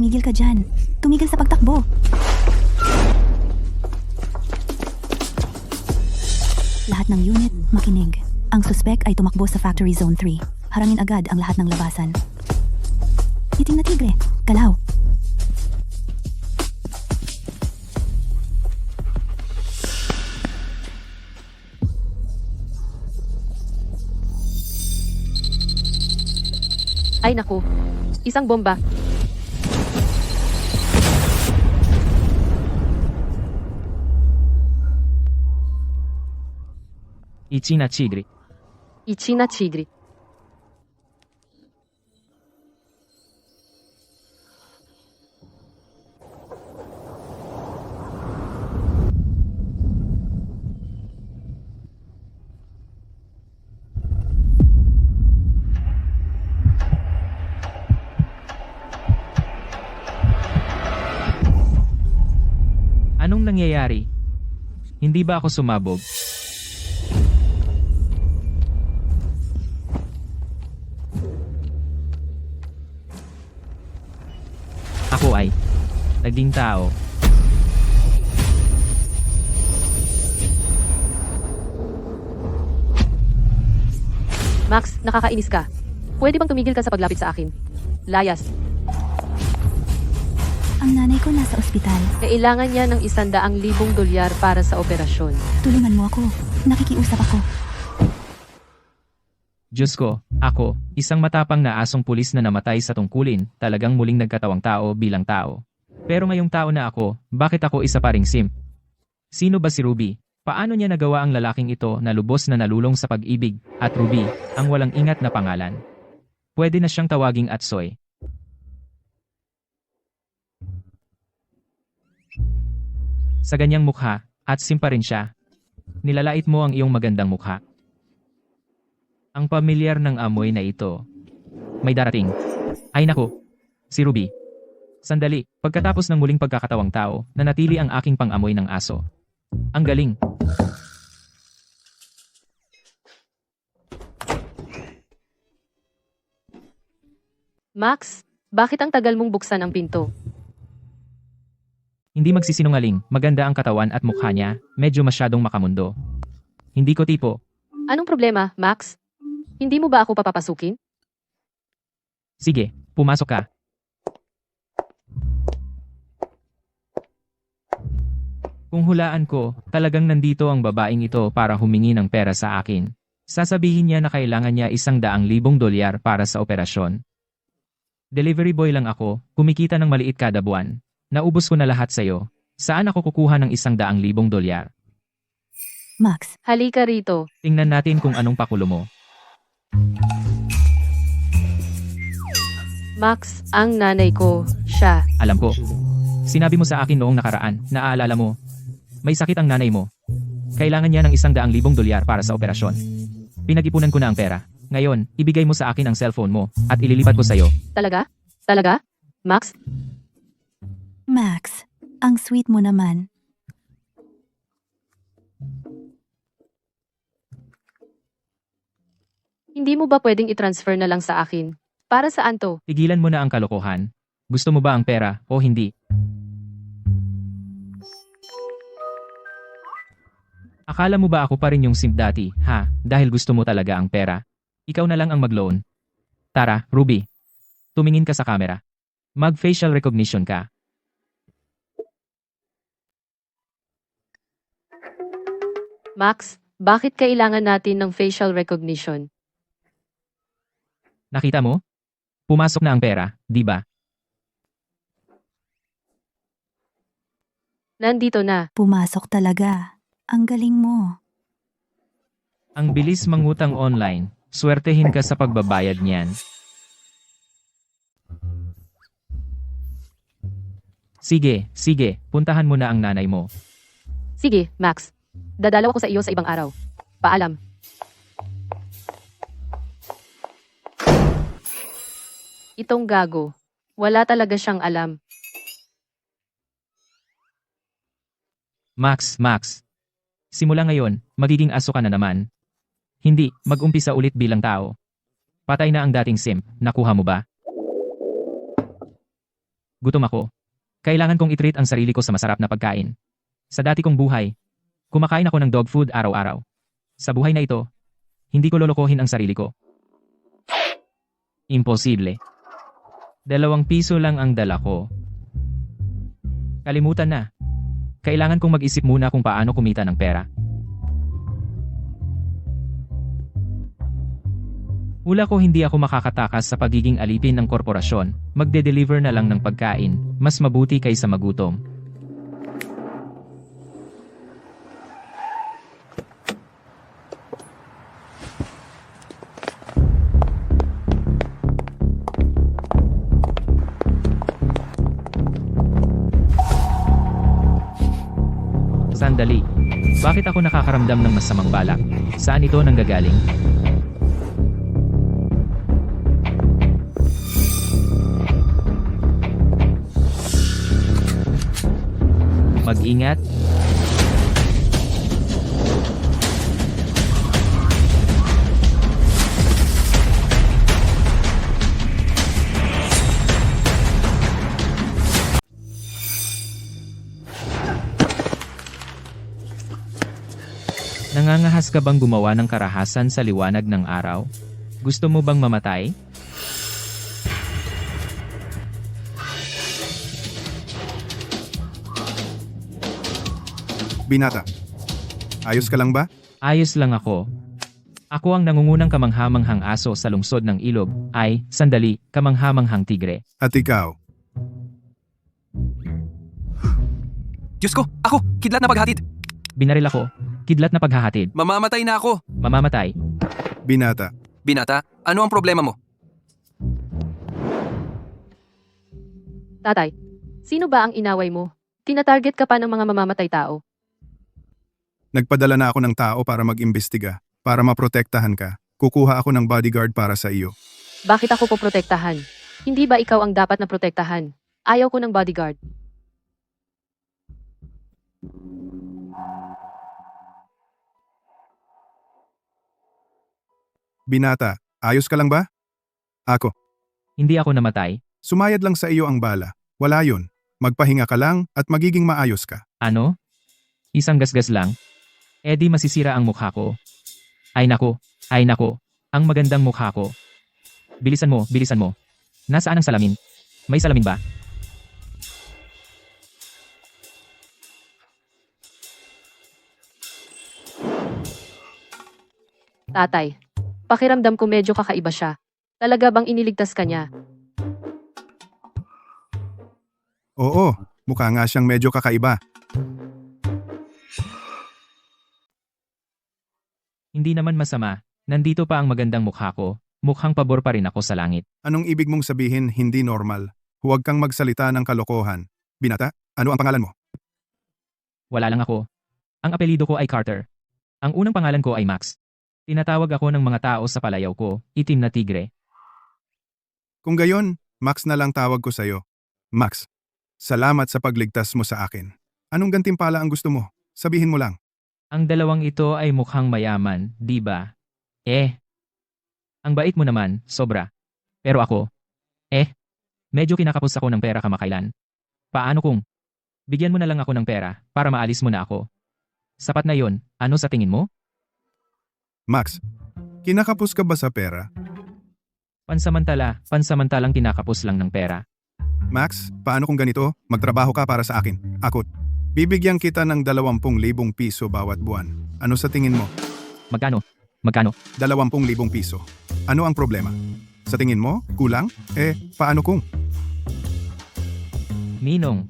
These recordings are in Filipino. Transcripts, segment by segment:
tumigil ka dyan. Tumigil sa pagtakbo. Lahat ng unit, makinig. Ang suspek ay tumakbo sa Factory Zone 3. Harangin agad ang lahat ng labasan. Itim na tigre. Galaw. Ay naku, isang bomba. Ichina Chigri. Ichina Chigri. Anong nangyayari? Hindi ba ako sumabog? Ako ay naging tao. Max, nakakainis ka. Pwede bang tumigil ka sa paglapit sa akin? Layas, Ang nanay ko nasa ospital. kailangan niya ng $100,000 para sa operasyon. Tulungan mo ako. Nakikiusap ako. Diyos ko, ako, isang matapang na asong pulis na namatay sa tungkulin, talagang muling nagkatawang tao bilang tao. Pero ngayong tao na ako, bakit ako isa pa ring simp? Sino ba si Ruby? Paano niya nagawa ang lalaking ito na lubos na nalulong sa pag-ibig, at Ruby, ang walang ingat na pangalan? Pwede na siyang tawaging Atsoy. Sa ganyang mukha, at simpa rin siya. Nilalait mo ang iyong magandang mukha. Ang pamilyar ng amoy na ito. May darating. Ay naku, si Ruby. Sandali, pagkatapos ng muling pagkakatawang tao, nanatili ang aking pang-amoy ng aso. Ang galing. Max, bakit ang tagal mong buksan ang pinto? Hindi magsisinungaling, maganda ang katawan at mukha niya, medyo masyadong makamundo. Hindi ko tipo. Anong problema, Max? Hindi mo ba ako papapasukin? Sige, pumasok ka. Kung hulaan ko, talagang nandito ang babaeng ito para humingi ng pera sa akin. Sasabihin niya na kailangan niya $100,000 para sa operasyon. Delivery boy lang ako, kumikita ng maliit kada buwan. Naubos ko na lahat sa'yo. Saan ako kukuha ng $100,000? Max, Halika rito. Tingnan natin kung anong pakulo mo. Max, ang nanay ko, siya. Alam ko. Sinabi mo sa akin noong nakaraan, naaalala mo. May sakit ang nanay mo. Kailangan niya ng $100,000 para sa operasyon. Pinag-ipunan ko na ang pera. Ngayon, ibigay mo sa akin ang cellphone mo, at ililipat ko sa'yo. Talaga? Talaga? Max? Max, ang sweet mo naman. Hindi mo ba pwedeng i-transfer na lang sa akin? Para saan to? Tigilan mo na ang kalokohan. Gusto mo ba ang pera, o hindi? Akala mo ba ako pa rin yung simp dati, ha? Dahil gusto mo talaga ang pera. Ikaw na lang ang mag-loan. Tara, Ruby. Tumingin ka sa camera. Mag-facial recognition ka. Max, bakit kailangan natin ng facial recognition? Nakita mo? Pumasok na ang pera, di ba? Nandito na. Pumasok talaga. Ang galing mo. Ang bilis mangutang online. Swertehin ka sa pagbabayad niyan. Sige, sige, puntahan mo na ang nanay mo. Sige, Max. Dadalaw ako sa iyo sa ibang araw. Paalam. Itong gago. Wala talaga siyang alam. Max. Simula ngayon, magiging aso ka na naman. Hindi, mag-umpisa ulit bilang tao. Patay na ang dating simp, nakuha mo ba? Gutom ako. Kailangan kong i-treat ang sarili ko sa masarap na pagkain. Sa dati kong buhay, kumakain ako ng dog food araw-araw. Sa buhay na ito, hindi ko lolokohin ang sarili ko. Imposible. 2 piso lang ang dala ko. Kalimutan na. Kailangan kong mag-isip muna kung paano kumita ng pera. Hula ko hindi ako makakatakas sa pagiging alipin ng korporasyon, magde-deliver na lang ng pagkain, mas mabuti kaysa magutom. Sandali. Bakit ako nakakaramdam ng masamang balak? Saan ito nanggagaling? Mag-ingat. Nangangahas ka bang gumawa ng karahasan sa liwanag ng araw? Gusto mo bang mamatay? Binata, ayos ka lang ba? Ayos lang ako. Ako ang nangungunang kamanghamanghang aso sa lungsod ng Ilog, ay, sandali, kamanghamanghang tigre. At ikaw? Diyos ko, ako, kidlat na paghatid. Binaril ako, kidlat na paghahatid, Mamamatay na ako. mamamatay. Binata, Binata, ano ang problema mo? Tatay, sino ba ang inaway mo? Tinatarget ka pa ng mga mamamatay tao. nagpadala na ako ng tao para mag-imbestiga, para maprotektahan ka. Kukuha ako ng bodyguard para sa iyo. Bakit ako poprotektahan? Hindi ba ikaw ang dapat na protektahan? Ayaw ko ng bodyguard. Binata, ayos ka lang ba? Ako, Hindi ako namatay. sumayad lang sa iyo ang bala. Wala yun. Magpahinga ka lang at magiging maayos ka. Ano? Isang gasgas lang? Eh di masisira ang mukha ko. Ay nako, ang magandang mukha ko. Bilisan mo, bilisan mo. Nasaan ang salamin? May salamin ba? Tatay, pakiramdam ko medyo kakaiba siya. Talaga bang iniligtas ka niya? Oo, mukha nga siyang medyo kakaiba. Hindi naman masama. Nandito pa ang magandang mukha ko. Mukhang pabor pa rin ako sa langit. Anong ibig mong sabihin hindi normal? Huwag kang magsalita ng kalokohan. Binata, ano ang pangalan mo? Wala lang ako. Ang apelido ko ay Carter. Ang unang pangalan ko ay Max. Tinatawag ako ng mga tao sa palayaw ko, itim na tigre. Kung gayon, Max na lang tawag ko sa'yo. Max, salamat sa pagligtas mo sa akin. Anong gantimpala ang gusto mo? Sabihin mo lang. Ang dalawang ito ay mukhang mayaman, di ba? Ang bait mo naman, sobra. Pero ako, medyo kinakapos ako ng pera kamakailan. Paano kung bigyan mo na lang ako ng pera para maalis mo na ako? Sapat na yon, ano sa tingin mo? Max, kinakapos ka ba sa pera? Pansamantalang kinakapos lang ng pera. Max, paano kung ganito? Magtrabaho ka para sa akin. Ako, bibigyan kita ng 20,000 piso bawat buwan. Ano sa tingin mo? Magkano? 20,000 piso. Ano ang problema? Sa tingin mo, kulang? Paano kung? Ninong.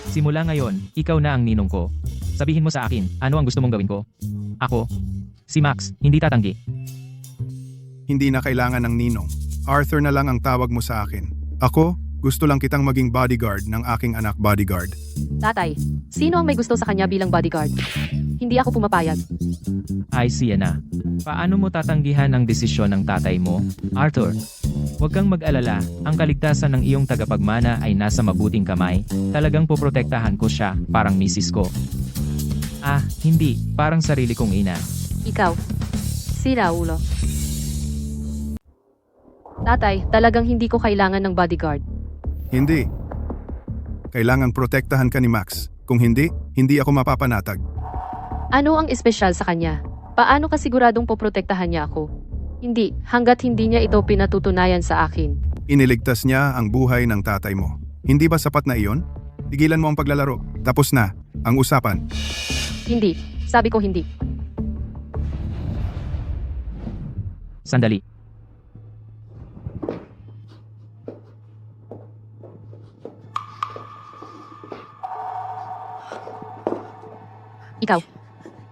Simula ngayon, ikaw na ang ninong ko. Sabihin mo sa akin, ano ang gusto mong gawin ko? Ako, si Max, hindi tatanggi. Hindi na kailangan ng ninong. Arthur na lang ang tawag mo sa akin. Ako, gusto lang kitang maging bodyguard ng aking anak bodyguard. Tatay, sino ang may gusto sa kanya bilang bodyguard? Hindi ako pumapayag. Ay siya na. Paano mo tatanggihan ang desisyon ng tatay mo? Arthur, huwag kang mag-alala. Ang kaligtasan ng iyong tagapagmana ay nasa mabuting kamay. Talagang poprotektahan ko siya, parang misis ko. Hindi. Parang sarili kong ina. Ikaw, si Raulo. Tatay, talagang hindi ko kailangan ng bodyguard. Hindi. Kailangang protektahan ka ni Max. Kung hindi, hindi ako mapapanatag. Ano ang espesyal sa kanya? Paano ka siguradong poprotektahan niya ako? Hindi, hanggat hindi niya ito pinatutunayan sa akin. Iniligtas niya ang buhay ng tatay mo. Hindi ba sapat na iyon? Tigilan mo ang paglalaro. Tapos na ang usapan. Hindi, sabi ko hindi. Sandali. Ikaw,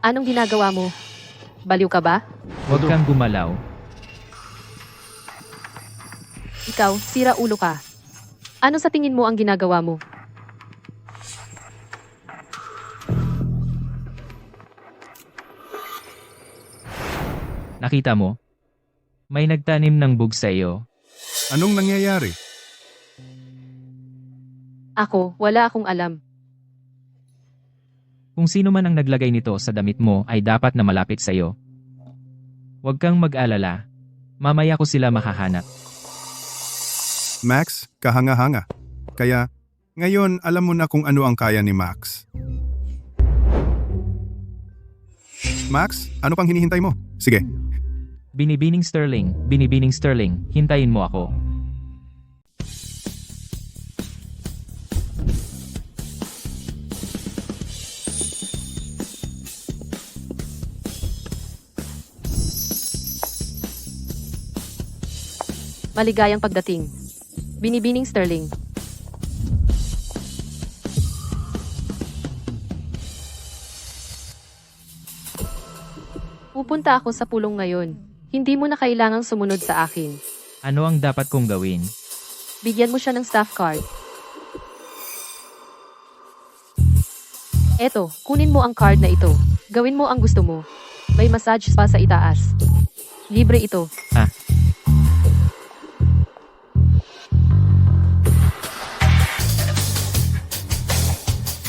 anong ginagawa mo? Baliw ka ba? Huwag kang gumalaw. Ikaw, sira ulo ka. Ano sa tingin mo ang ginagawa mo? Nakita mo? May nagtanim ng bug sa iyo. Anong nangyayari? Ako, wala akong alam. Kung sino man ang naglagay nito sa damit mo ay dapat na malapit sa iyo. Huwag kang mag-alala. Mamaya ko sila mahahanap. Max, kahanga-hanga. Kaya, ngayon alam mo na kung ano ang kaya ni Max. Max, ano pang hinihintay mo? Sige, Binibining Sterling, hintayin mo ako. Maligayang pagdating. Binibining Sterling. Pupunta ako sa pulong ngayon. Hindi mo na kailangang sumunod sa akin. Ano ang dapat kong gawin? Bigyan mo siya ng staff card. Eto, kunin mo ang card na ito. Gawin mo ang gusto mo. May massage spa sa itaas. Libre ito.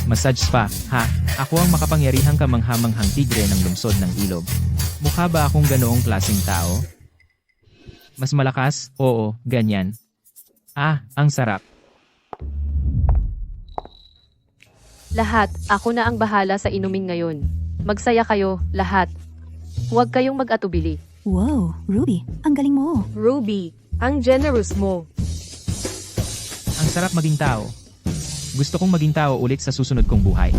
Massage spa, ha? Ako ang makapangyarihang kamanghamanghang tigre ng lungsod ng ilog. Mukha ba akong ganoong klaseng tao? Mas malakas? Oo, ganyan. Ang sarap. Lahat, ako na ang bahala sa inumin ngayon. Magsaya kayo, lahat. Huwag kayong mag-atubili. Wow, Ruby, ang galing mo. Ruby, ang generous mo. Ang sarap maging tao. Gusto kong maging tao ulit sa susunod kong buhay.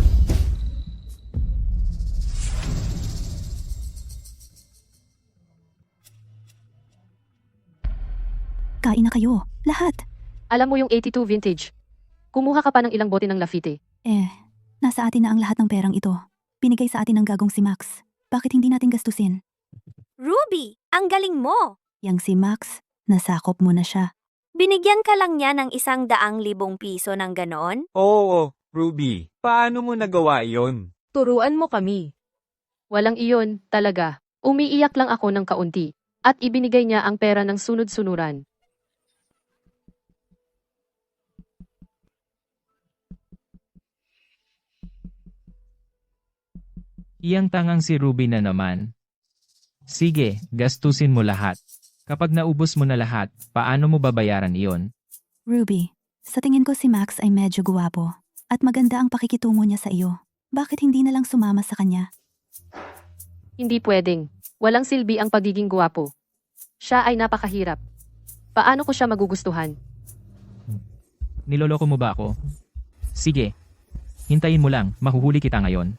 Kain na kayo, lahat. Alam mo yung 82 vintage. Kumuha ka pa ng ilang bote ng Lafite. Nasa atin na ang lahat ng perang ito. Binigay sa atin ng gagong si Max. Bakit hindi natin gastusin? Ruby, ang galing mo! Yang si Max, nasakop mo na siya. Binigyan ka lang niya ng 100,000 piso ng ganon? Oo, Ruby. Paano mo nagawa iyon? Turuan mo kami. Walang iyon, talaga. Umiiyak lang ako ng kaunti. At ibinigay niya ang pera ng sunod-sunuran. Iyang tangang si Ruby na naman. Sige, gastusin mo lahat. Kapag naubos mo na lahat, paano mo babayaran iyon? Ruby, sa tingin ko si Max ay medyo guwapo. At maganda ang pakikitungo niya sa iyo. Bakit hindi na lang sumama sa kanya? Hindi pwedeng. Walang silbi ang pagiging guwapo. Siya ay napakahirap. Paano ko siya magugustuhan? Niloloko mo ba ako? Sige. Hintayin mo lang, mahuhuli kita ngayon.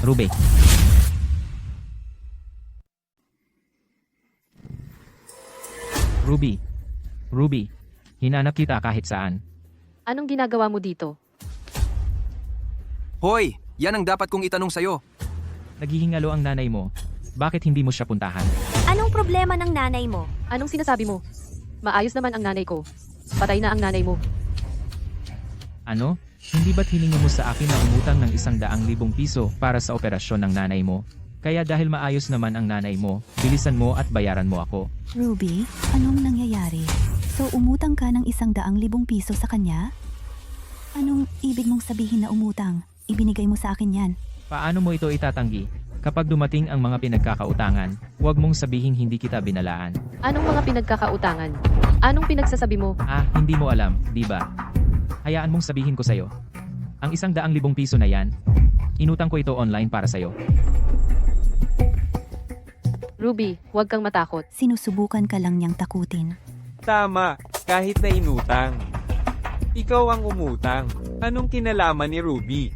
Ruby. Ruby. Hinanap kita kahit saan. Anong ginagawa mo dito? Hoy, yan ang dapat kong itanong sa'yo. Naghihingalo ang nanay mo. Bakit hindi mo siya puntahan? Anong problema ng nanay mo? Anong sinasabi mo? Maayos naman ang nanay ko. Patay na ang nanay mo. Ano? Hindi ba't hiningi mo sa akin na umutang ng 100,000 piso para sa operasyon ng nanay mo? Kaya dahil maayos naman ang nanay mo, bilisan mo at bayaran mo ako. Ruby, anong nangyayari? So umutang ka ng 100,000 piso sa kanya? Anong ibig mong sabihin na umutang? Ibinigay mo sa akin yan. Paano mo ito itatanggi? Kapag dumating ang mga pinagkakautangan, huwag mong sabihing hindi kita binalaan. Anong mga pinagkakautangan? Anong pinagsasabi mo? Hindi mo alam, di ba? Hayaan mong sabihin ko sa'yo. Ang 100,000 piso na yan, inutang ko ito online para sa'yo. Ruby, huwag kang matakot. Sinusubukan ka lang niyang takutin. Tama, kahit na inutang. Ikaw ang umutang. Anong kinalaman ni Ruby?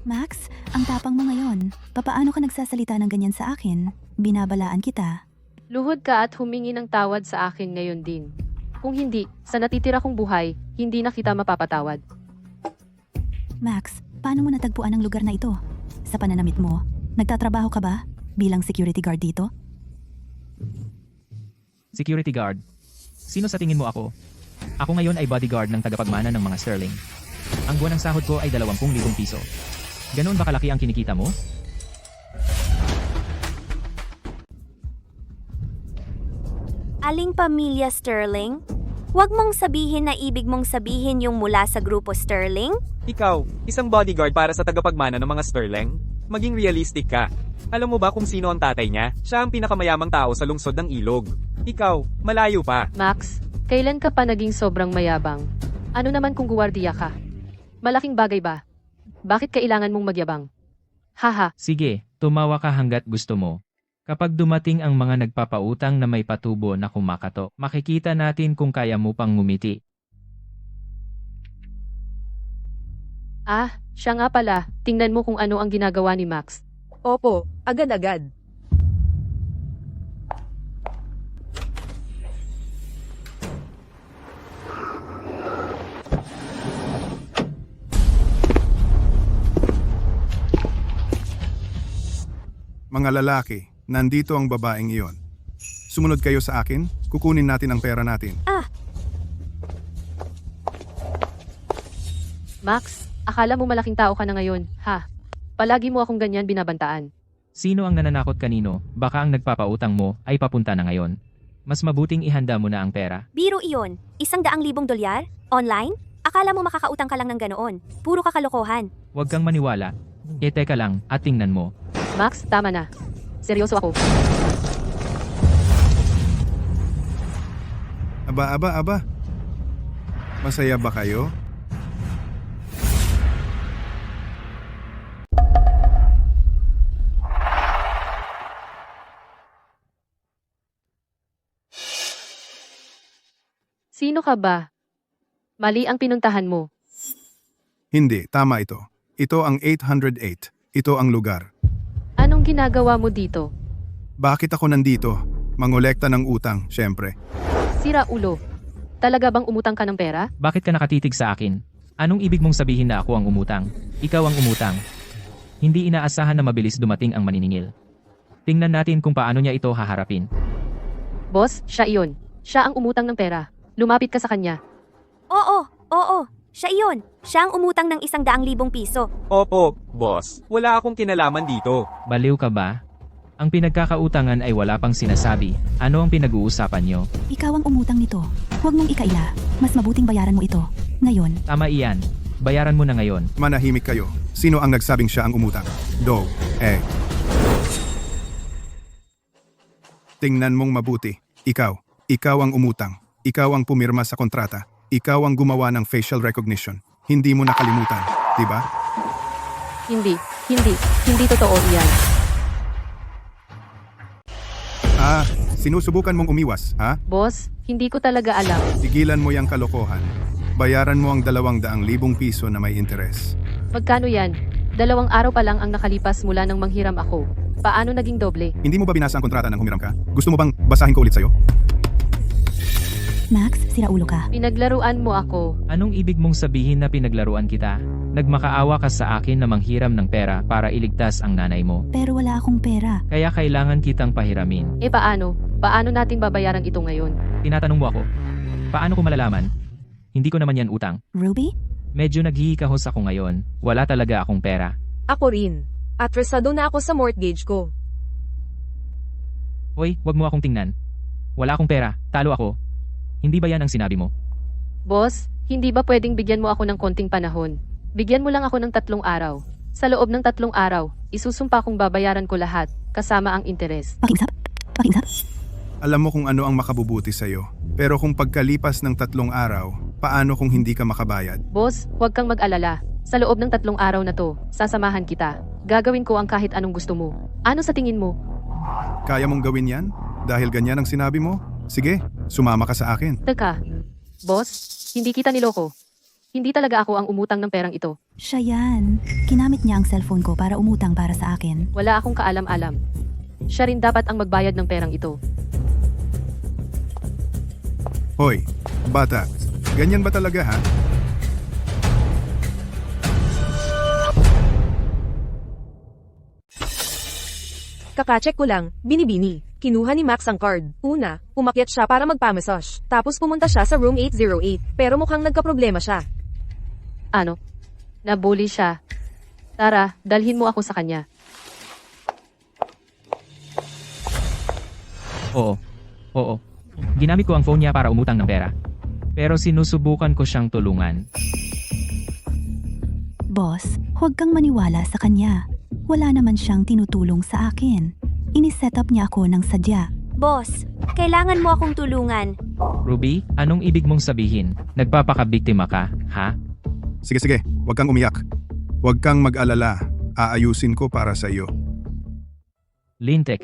Max, ang tapang mo ngayon. Papaano ka nagsasalita ng ganyan sa akin? Binabalaan kita. Luhod ka at humingi ng tawad sa akin ngayon din. Kung hindi, sa natitira kong buhay, hindi na kita mapapatawad. Max, paano mo natagpuan ang lugar na ito? Sa pananamit mo, nagtatrabaho ka ba bilang security guard dito? Security guard. Sino sa tingin mo ako? Ako ngayon ay bodyguard ng tagapagmana ng mga Sterling. Ang buwan ng sahod ko ay 20,000 piso. Ganoon ba kalaki ang kinikita mo? Aling pamilya Sterling? Huwag mong sabihin na ibig mong sabihin yung mula sa grupo Sterling? Ikaw, isang bodyguard para sa tagapagmana ng mga Sterling? Maging realistic ka. Alam mo ba kung sino ang tatay niya? Siya ang pinakamayamang tao sa lungsod ng Ilog. Ikaw, malayo pa. Max, kailan ka pa naging sobrang mayabang? Ano naman kung guwardiya ka? Malaking bagay ba? Bakit kailangan mong magyabang? Haha, Sige, tumawa ka hanggat gusto mo. Kapag dumating ang mga nagpapautang na may patubo na kumakato, makikita natin kung kaya mo pang ngumiti. siya nga pala, tingnan mo kung ano ang ginagawa ni Max. Opo, agad-agad. Mga lalaki, nandito ang babaeng iyon. Sumunod kayo sa akin, kukunin natin ang pera natin. Max, akala mo malaking tao ka na ngayon, ha? Palagi mo akong ganyan binabantaan. Sino ang nananakot kanino? Baka ang nagpapautang mo ay papunta na ngayon. Mas mabuting ihanda mo na ang pera. Biro iyon, $100,000? Online? Akala mo makakautang ka lang ng ganoon. Puro kakalokohan. Huwag kang maniwala. Teka lang at tingnan mo. Max, tama na. Seryoso ako. Aba. Masaya ba kayo? Sino ka ba? Mali ang pinuntahan mo. Hindi, tama ito. Ito ang 808. Ito ang lugar. Anong ginagawa mo dito? Bakit ako nandito? Mangolekta ng utang, syempre. Sira ulo. Talaga bang umutang ka ng pera? Bakit ka nakatitig sa akin? Anong ibig mong sabihin na ako ang umutang? Ikaw ang umutang. Hindi inaasahan na mabilis dumating ang maniningil. Tingnan natin kung paano niya ito haharapin. Boss, siya iyon. Siya ang umutang ng pera. Lumapit ka sa kanya. Oo. Siya iyon. Siya ang umutang ng $100,000 piso. Opo, boss. Wala akong kinalaman dito. Baliw ka ba? Ang pinagkakautangan ay wala pang sinasabi. Ano ang pinag-uusapan nyo? Ikaw ang umutang nito. Huwag mong ikaila. Mas mabuting bayaran mo ito. Ngayon, Tama iyan. Bayaran mo na ngayon. Manahimik kayo. Sino ang nagsabing siya ang umutang? Tingnan mong mabuti. Ikaw ang umutang. Ikaw ang pumirma sa kontrata. Ikaw ang gumawa ng facial recognition. Hindi mo nakalimutan, di ba? Hindi totoo iyan. Sinusubukan mong umiwas, ha? Boss, hindi ko talaga alam. Tigilan mo yung kalokohan. Bayaran mo ang 200,000 piso na may interes. Magkano yan? 2 araw pa lang ang nakalipas mula nang manghiram ako. Paano naging doble? Hindi mo ba binasa ang kontrata nang humiram ka? Gusto mo bang basahin ko ulit sa'yo? Max, sira ulo ka. Pinaglaruan mo ako. Anong ibig mong sabihin na pinaglaruan kita? Nagmakaawa ka sa akin na manghiram ng pera para iligtas ang nanay mo. Pero wala akong pera. Kaya kailangan kitang pahiramin. Paano? Paano natin babayaran ito ngayon? Tinatanong mo ako, paano ko malalaman? Hindi ko naman yan utang. Ruby? Medyo naghihikahos ako ngayon. Wala talaga akong pera. Ako rin. Atresado na ako sa mortgage ko. Hoy, wag mo akong tingnan. Wala akong pera. Talo ako. Hindi ba yan ang sinabi mo? Boss, hindi ba pwedeng bigyan mo ako ng konting panahon? Bigyan mo lang ako ng 3 araw. Sa loob ng 3 araw, Isusumpa kong babayaran ko lahat, kasama ang interes. Pakiusap? Pakiusap? Alam mo kung ano ang makabubuti sa'yo. Pero kung pagkalipas ng 3 araw, paano kung hindi ka makabayad? Boss, huwag kang mag-alala. Sa loob ng 3 araw na to, sasamahan kita. Gagawin ko ang kahit anong gusto mo. Ano sa tingin mo? Kaya mong gawin yan? Dahil ganyan ang sinabi mo? Sige, sumama ka sa akin. Teka, boss, hindi kita niloko. Hindi talaga ako ang umutang ng perang ito. Siya yan. Kinamit niya ang cellphone ko para umutang para sa akin. Wala akong kaalam-alam. Siya rin dapat ang magbayad ng perang ito. Hoy, bata, ganyan ba talaga ha? Kakacheck ko lang, binibini. Kinuha ni Max ang card. Una, umakyat siya para magpamassage. Tapos pumunta siya sa room 808. Pero mukhang nagkaproblema siya. Ano? Nabully siya. Tara, dalhin mo ako sa kanya. Oo. Oo. Ginamit ko ang phone niya para umutang ng pera. Pero sinusubukan ko siyang tulungan. Boss, huwag kang maniwala sa kanya. Wala naman siyang tinutulong sa akin. Iniset up niya ako ng sadya. Boss, kailangan mo akong tulungan. Ruby, anong ibig mong sabihin? Nagpapakabiktima ka, ha? Sige, huwag kang umiyak. Huwag kang mag-alala. Aayusin ko para sa iyo. Lintek,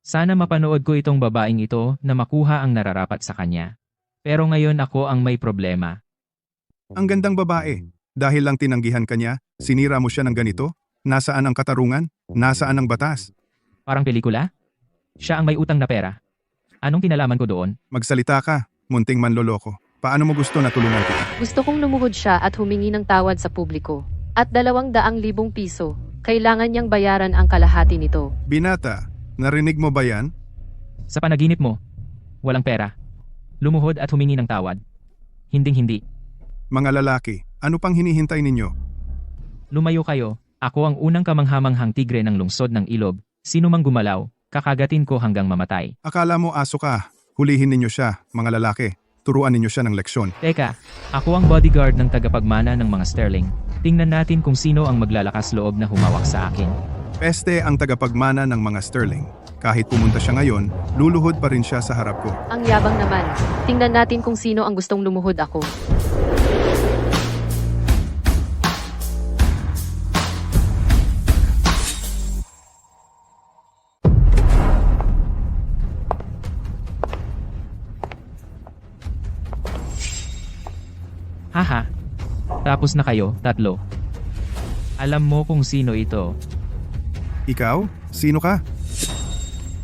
sana mapanood ko itong babaeng ito na makuha ang nararapat sa kanya. Pero ngayon ako ang may problema. Ang gandang babae. Dahil lang tinanggihan ka niya, sinira mo siya ng ganito? Nasaan ang katarungan? Nasaan ang batas? Parang pelikula? Siya ang may utang na pera. Anong kinalaman ko doon? Magsalita ka, munting manloloko. Paano mo gusto na tulungan kita? Gusto kong lumuhod siya at humingi ng tawad sa publiko. At 200,000 piso. Kailangan niyang bayaran ang kalahati nito. Binata, narinig mo ba yan? Sa panaginip mo, walang pera. Lumuhod at humingi ng tawad. Hinding-hindi. Mga lalaki, ano pang hinihintay ninyo? Lumayo kayo. Ako ang unang kamanghamanghang tigre ng lungsod ng Ilob. Sino mang gumalaw, kakagatin ko hanggang mamatay. Akala mo aso ka. Hulihin ninyo siya, mga lalaki. Turuan ninyo siya ng leksyon. Teka, ako ang bodyguard ng tagapagmana ng mga Sterling. Tingnan natin kung sino ang maglalakas loob na humawak sa akin. Peste ang tagapagmana ng mga Sterling. Kahit pumunta siya ngayon, luluhod pa rin siya sa harap ko. Ang yabang naman. Tingnan natin kung sino ang gustong lumuhod ako. Haha. Tapos na kayo, tatlo. Alam mo kung sino ito. Ikaw? Sino ka?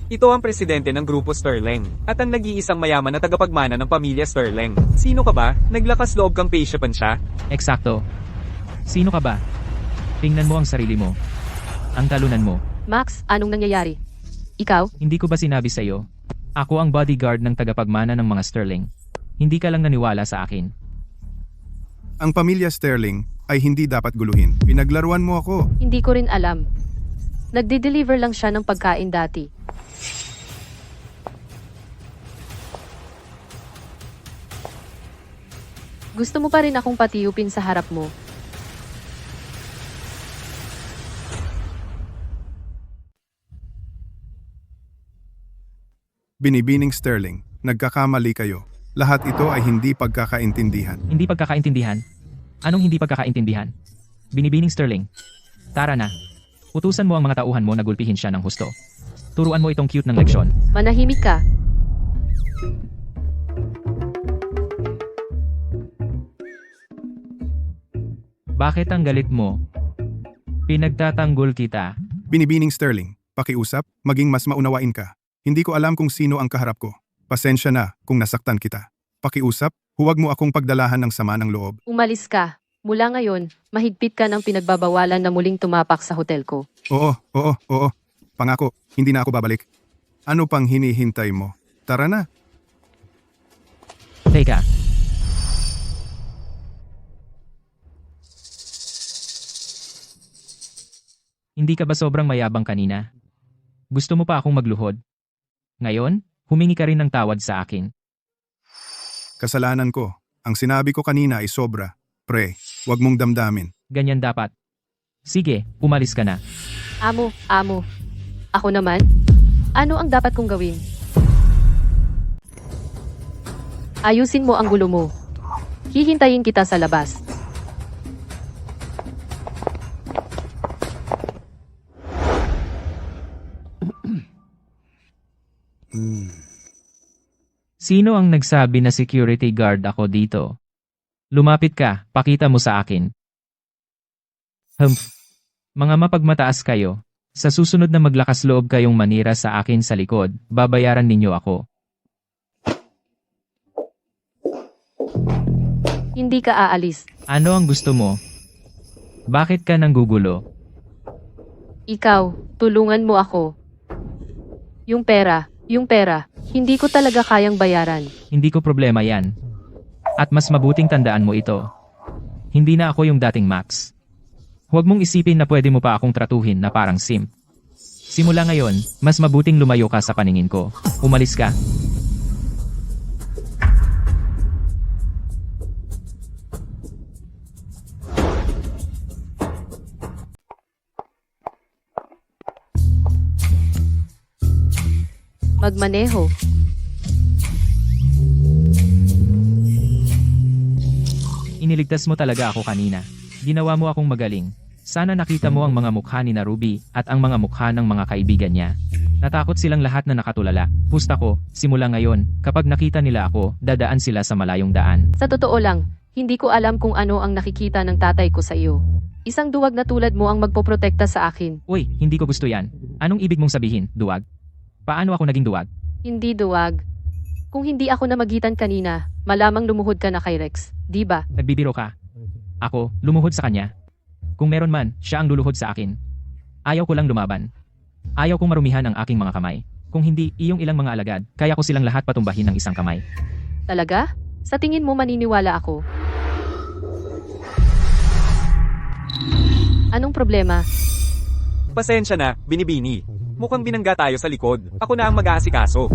Ito ang presidente ng Grupo Sterling, at ang nag-iisang mayaman na tagapagmana ng pamilya Sterling. Sino ka ba? Naglakas loob kang paisyapan siya? Eksakto. Sino ka ba? Tingnan mo ang sarili mo. Ang talunan mo. Max, anong nangyayari? Ikaw? Hindi ko ba sinabi sa'yo? Ako ang bodyguard ng tagapagmana ng mga Sterling. Hindi ka lang naniwala sa akin. Ang pamilya Sterling ay hindi dapat guluhin. Pinaglaruan mo ako. Hindi ko rin alam. Nagde-deliver lang siya ng pagkain dati. Gusto mo pa rin akong patiyupin sa harap mo. Binibining Sterling, nagkakamali kayo. Lahat ito ay hindi pagkakaintindihan. Hindi pagkakaintindihan? Anong hindi pagkakaintindihan? Binibining Sterling. Tara na. Utusan mo ang mga tauhan mo na gulpihin siya ng husto. Turuan mo itong cute ng leksyon. Manahimik ka. Bakit ang galit mo? Pinagtatanggol kita. Binibining Sterling, pakiusap, maging mas maunawain ka. Hindi ko alam kung sino ang kaharap ko. Pasensya na kung nasaktan kita. Pakiusap, huwag mo akong pagdalahan ng sama ng loob. Umalis ka. Mula ngayon, mahigpit ka ng pinagbabawalan na muling tumapak sa hotel ko. Oo. Pangako, hindi na ako babalik. Ano pang hinihintay mo? Tara na. Teka. Hindi ka ba sobrang mayabang kanina? Gusto mo pa akong magluhod? Ngayon, humingi ka rin ng tawad sa akin. Kasalanan ko. Ang sinabi ko kanina ay sobra. Pre, huwag mong damdamin. Ganyan dapat. Sige, umalis ka na. Amo. Ako naman? Ano ang dapat kong gawin? Ayusin mo ang gulo mo. Hihintayin kita sa labas. Sino ang nagsabi na security guard ako dito? Lumapit ka, pakita mo sa akin. Mga mapagmataas kayo. Sa susunod na maglakas loob kayong manira sa akin sa likod, babayaran ninyo ako. Hindi ka aalis. Ano ang gusto mo? Bakit ka nanggugulo? Ikaw, tulungan mo ako. Yung pera, hindi ko talaga kayang bayaran. Hindi ko problema yan. At mas mabuting tandaan mo ito. Hindi na ako yung dating Max. Huwag mong isipin na pwede mo pa akong tratuhin na parang simp. Simula ngayon, mas mabuting lumayo ka sa paningin ko. Umalis ka. Magmaneho. Iniligtas mo talaga ako kanina. Ginawa mo akong magaling. Sana nakita mo ang mga mukha ni na Ruby at ang mga mukha ng mga kaibigan niya. Natakot silang lahat na nakatulala. Pusta ko, simula ngayon, kapag nakita nila ako, dadaan sila sa malayong daan. Sa totoo lang, hindi ko alam kung ano ang nakikita ng tatay ko sa iyo. Isang duwag na tulad mo ang magpoprotekta sa akin. Uy, hindi ko gusto yan. Anong ibig mong sabihin, duwag? Paano ako naging duwag? Hindi duwag. Kung hindi ako namagitan kanina, malamang lumuhod ka na kay Rex, di ba? Nagbibiro ka. Ako, lumuhod sa kanya. Kung meron man, siya ang luluhod sa akin. Ayaw ko lang lumaban. Ayaw kong marumihan ang aking mga kamay. Kung hindi, iyong ilang mga alagad, kaya ko silang lahat patumbahin ng isang kamay. Talaga? Sa tingin mo maniniwala ako? Anong problema? Pasensya na, Binibini. Mukhang binangga tayo sa likod. Ako na ang mag-aasikaso.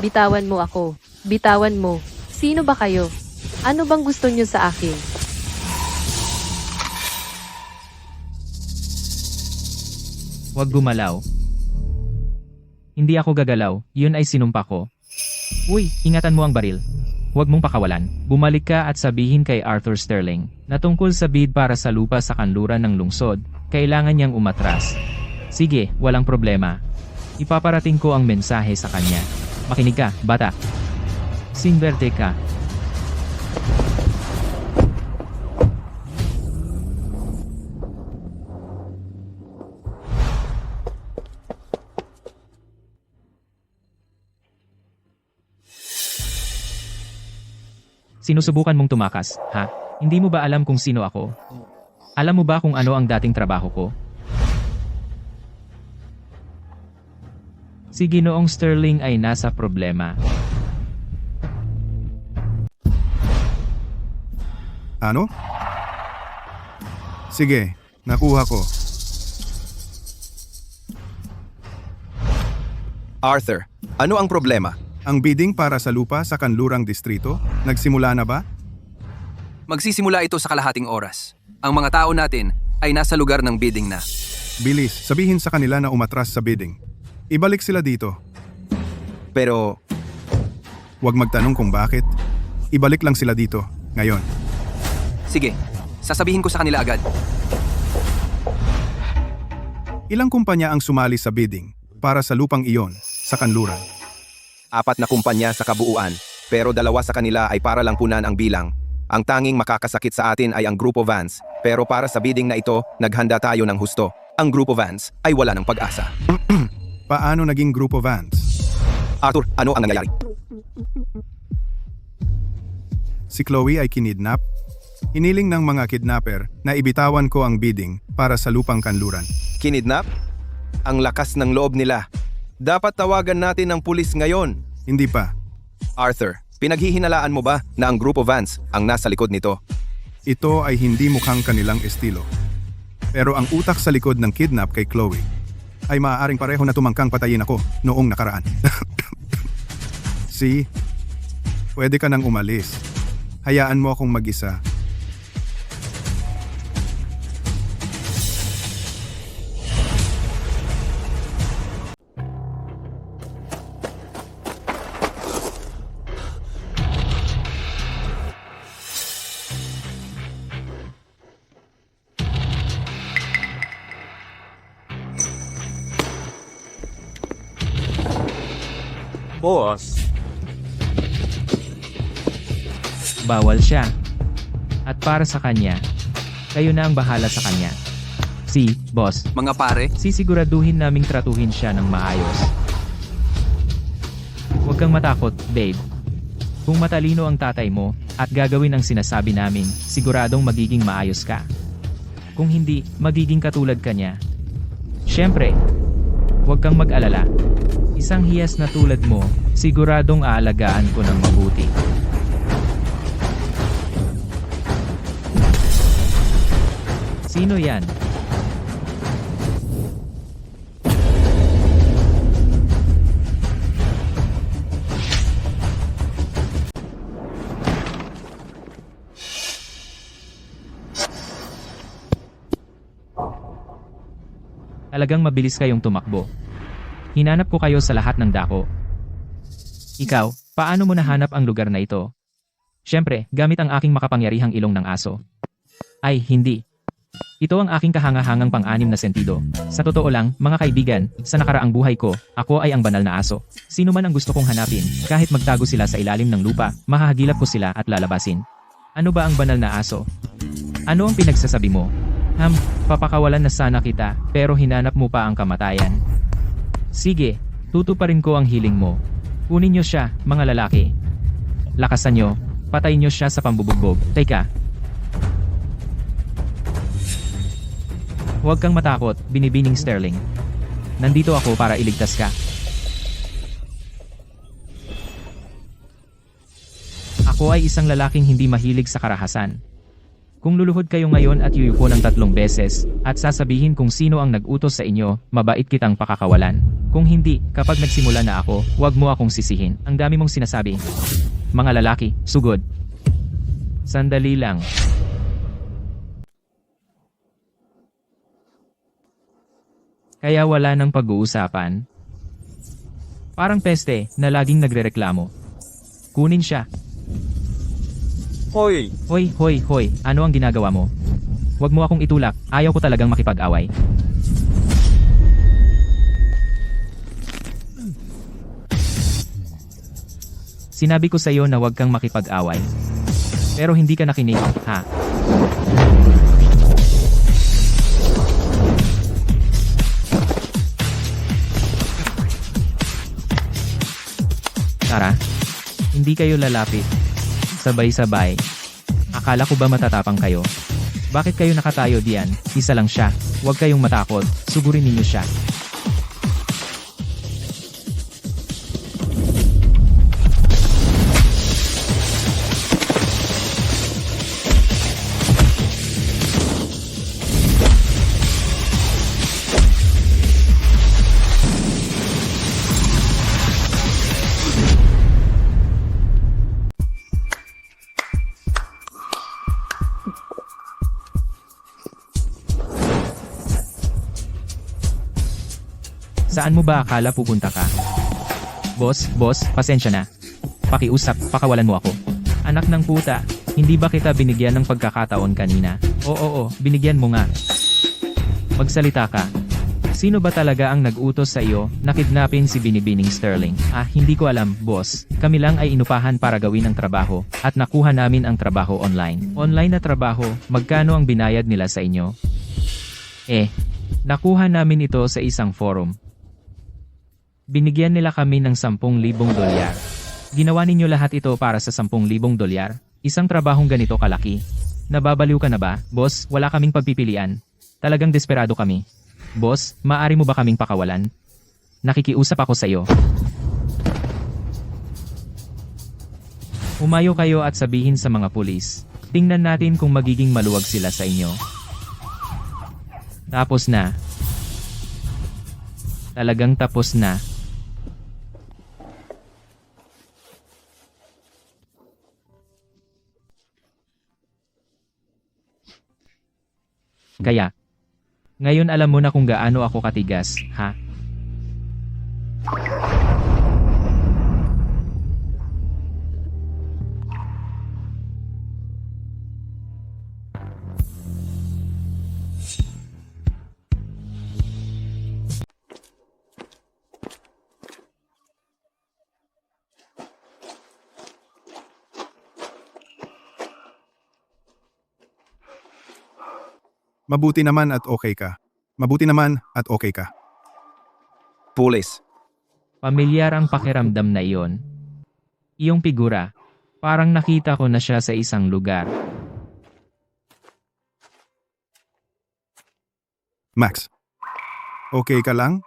Bitawan mo ako. Bitawan mo. Sino ba kayo? Ano bang gusto niyo sa akin? Huwag gumalaw. Hindi ako gagalaw, yun ay sinumpa ko. Uy, ingatan mo ang baril. Huwag mong pakawalan. Bumalik ka at sabihin kay Arthur Sterling na tungkol sa bid para sa lupa sa kanluran ng lungsod, kailangan niyang umatras. Sige, walang problema. Ipaparating ko ang mensahe sa kanya. Makinig ka, bata. Sinberte ka. Sinusubukan mong tumakas, ha? Hindi mo ba alam kung sino ako? Alam mo ba kung ano ang dating trabaho ko? Si Ginoong Sterling ay nasa problema. Ano? Sige, nakuha ko. Arthur, ano ang problema? Ang bidding para sa lupa sa kanlurang distrito, nagsimula na ba? Magsisimula ito sa kalahating oras. Ang mga tao natin ay nasa lugar ng bidding na. Bilis, sabihin sa kanila na umatras sa bidding. Ibalik sila dito. Pero, Huwag magtanong kung bakit. Ibalik lang sila dito, ngayon. sige, sasabihin ko sa kanila agad. Ilang kumpanya ang sumali sa bidding para sa lupang iyon sa kanluran? 4 na kumpanya sa kabuuan, pero 2 sa kanila ay para lang punan ang bilang. Ang tanging makakasakit sa atin ay ang Grupo Vance, pero para sa bidding na ito, naghanda tayo ng husto. Ang Grupo Vance ay wala ng pag-asa. Paano naging Grupo Vance? Arthur, ano ang nangyayari? Si Chloe ay kinidnap? Hiniling ng mga kidnapper na ibitawan ko ang bidding para sa lupang kanluran. Kinidnap? Ang lakas ng loob nila. Dapat tawagan natin ng pulis ngayon. Hindi pa. Arthur, Pinaghihinalaan mo ba na ang Grupo Vance ang nasa likod nito? Ito ay hindi mukhang kanilang estilo. Pero ang utak sa likod ng kidnap kay Chloe ay maaaring pareho na tumangkang patayin ako noong nakaraan. See? Pwede ka nang umalis. Hayaan mo akong mag-isa. Boss, Bawal siya. At para sa kanya, kayo na ang bahala sa kanya. Si, boss, Mga pare, sisiguraduhin naming tratuhin siya ng maayos. Huwag kang matakot, babe. Kung matalino ang tatay mo, at gagawin ang sinasabi namin, siguradong magiging maayos ka. Kung hindi, magiging katulad ka niya. Siyempre, huwag kang mag-alala. Isang hiyas na tulad mo, siguradong aalagaan ko ng mabuti. Sino yan? Talagang mabilis kayong tumakbo. Hinanap ko kayo sa lahat ng dako. Ikaw, paano mo nahanap ang lugar na ito? Siyempre, gamit ang aking makapangyarihang ilong ng aso. Ay, hindi. Ito ang aking kahangahangang pang-anim na sentido. Sa totoo lang, mga kaibigan, sa nakaraang buhay ko, ako ay ang banal na aso. Sino man ang gusto kong hanapin, kahit magtago sila sa ilalim ng lupa, mahahagilap ko sila at lalabasin. Ano ba ang banal na aso? Ano ang pinagsasabi mo? Papakawalan na sana kita, pero hinanap mo pa ang kamatayan. Sige, tutuparin ko ang hiling mo. Kunin niyo siya, mga lalaki. Lakasan niyo, patayin niyo siya sa pambubugbog. Teka. Huwag kang matakot, binibining Sterling. Nandito ako para iligtas ka. Ako ay isang lalaking hindi mahilig sa karahasan. Kung luluhod kayo ngayon at yuyuko ng 3 beses, at sasabihin kung sino ang nag-utos sa inyo, mabait kitang pakakawalan. Kung hindi, kapag nagsimula na ako, huwag mo akong sisihin. Ang dami mong sinasabi. Mga lalaki, sugod. Sandali lang. Kaya wala nang pag-uusapan. Parang peste na laging nagrereklamo. Kunin siya. hoy, Hoy, ano ang ginagawa mo? Huwag mo akong itulak, ayaw ko talagang makipag-away. Sinabi ko sa iyo na huwag kang makipag-away. Pero hindi ka nakinig, ha? Tara, hindi kayo lalapit. Sabay-sabay. Akala ko ba matatapang kayo? Bakit kayo nakatayo diyan? Isa lang siya. Huwag kayong matakot. Sugurin ninyo siya. Saan mo ba akala pupunta ka? Boss, pasensya na. Pakiusap, pakawalan mo ako. Anak ng puta, hindi ba kita binigyan ng pagkakataon kanina? Oo, binigyan mo nga. Magsalita ka. Sino ba talaga ang nag-utos sa iyo na kidnapin si Binibining Sterling? Hindi ko alam, boss. Kami lang ay inupahan para gawin ang trabaho, at nakuha namin ang trabaho online. Online na trabaho, magkano ang binayad nila sa inyo? Nakuha namin ito sa isang forum. Binigyan nila kami ng $10,000. Ginawa ninyo lahat ito para sa $10,000? Isang trabahong ganito kalaki. Nababaliw ka na ba, boss? Wala kaming pagpipilian. Talagang desperado kami. Boss, maaari mo ba kaming pakawalan? Nakikiusap ako sa iyo. Umayo kayo at sabihin sa mga pulis. Tingnan natin kung magiging maluwag sila sa inyo. Tapos na. Talagang tapos na. Kaya, ngayon alam mo na kung gaano ako katigas, ha? Mabuti naman at okay ka. Mabuti naman at okay ka. Pulis, Pamilyar ang pakiramdam na iyon. Iyong figura, parang nakita ko na siya sa isang lugar. Max, okay ka lang?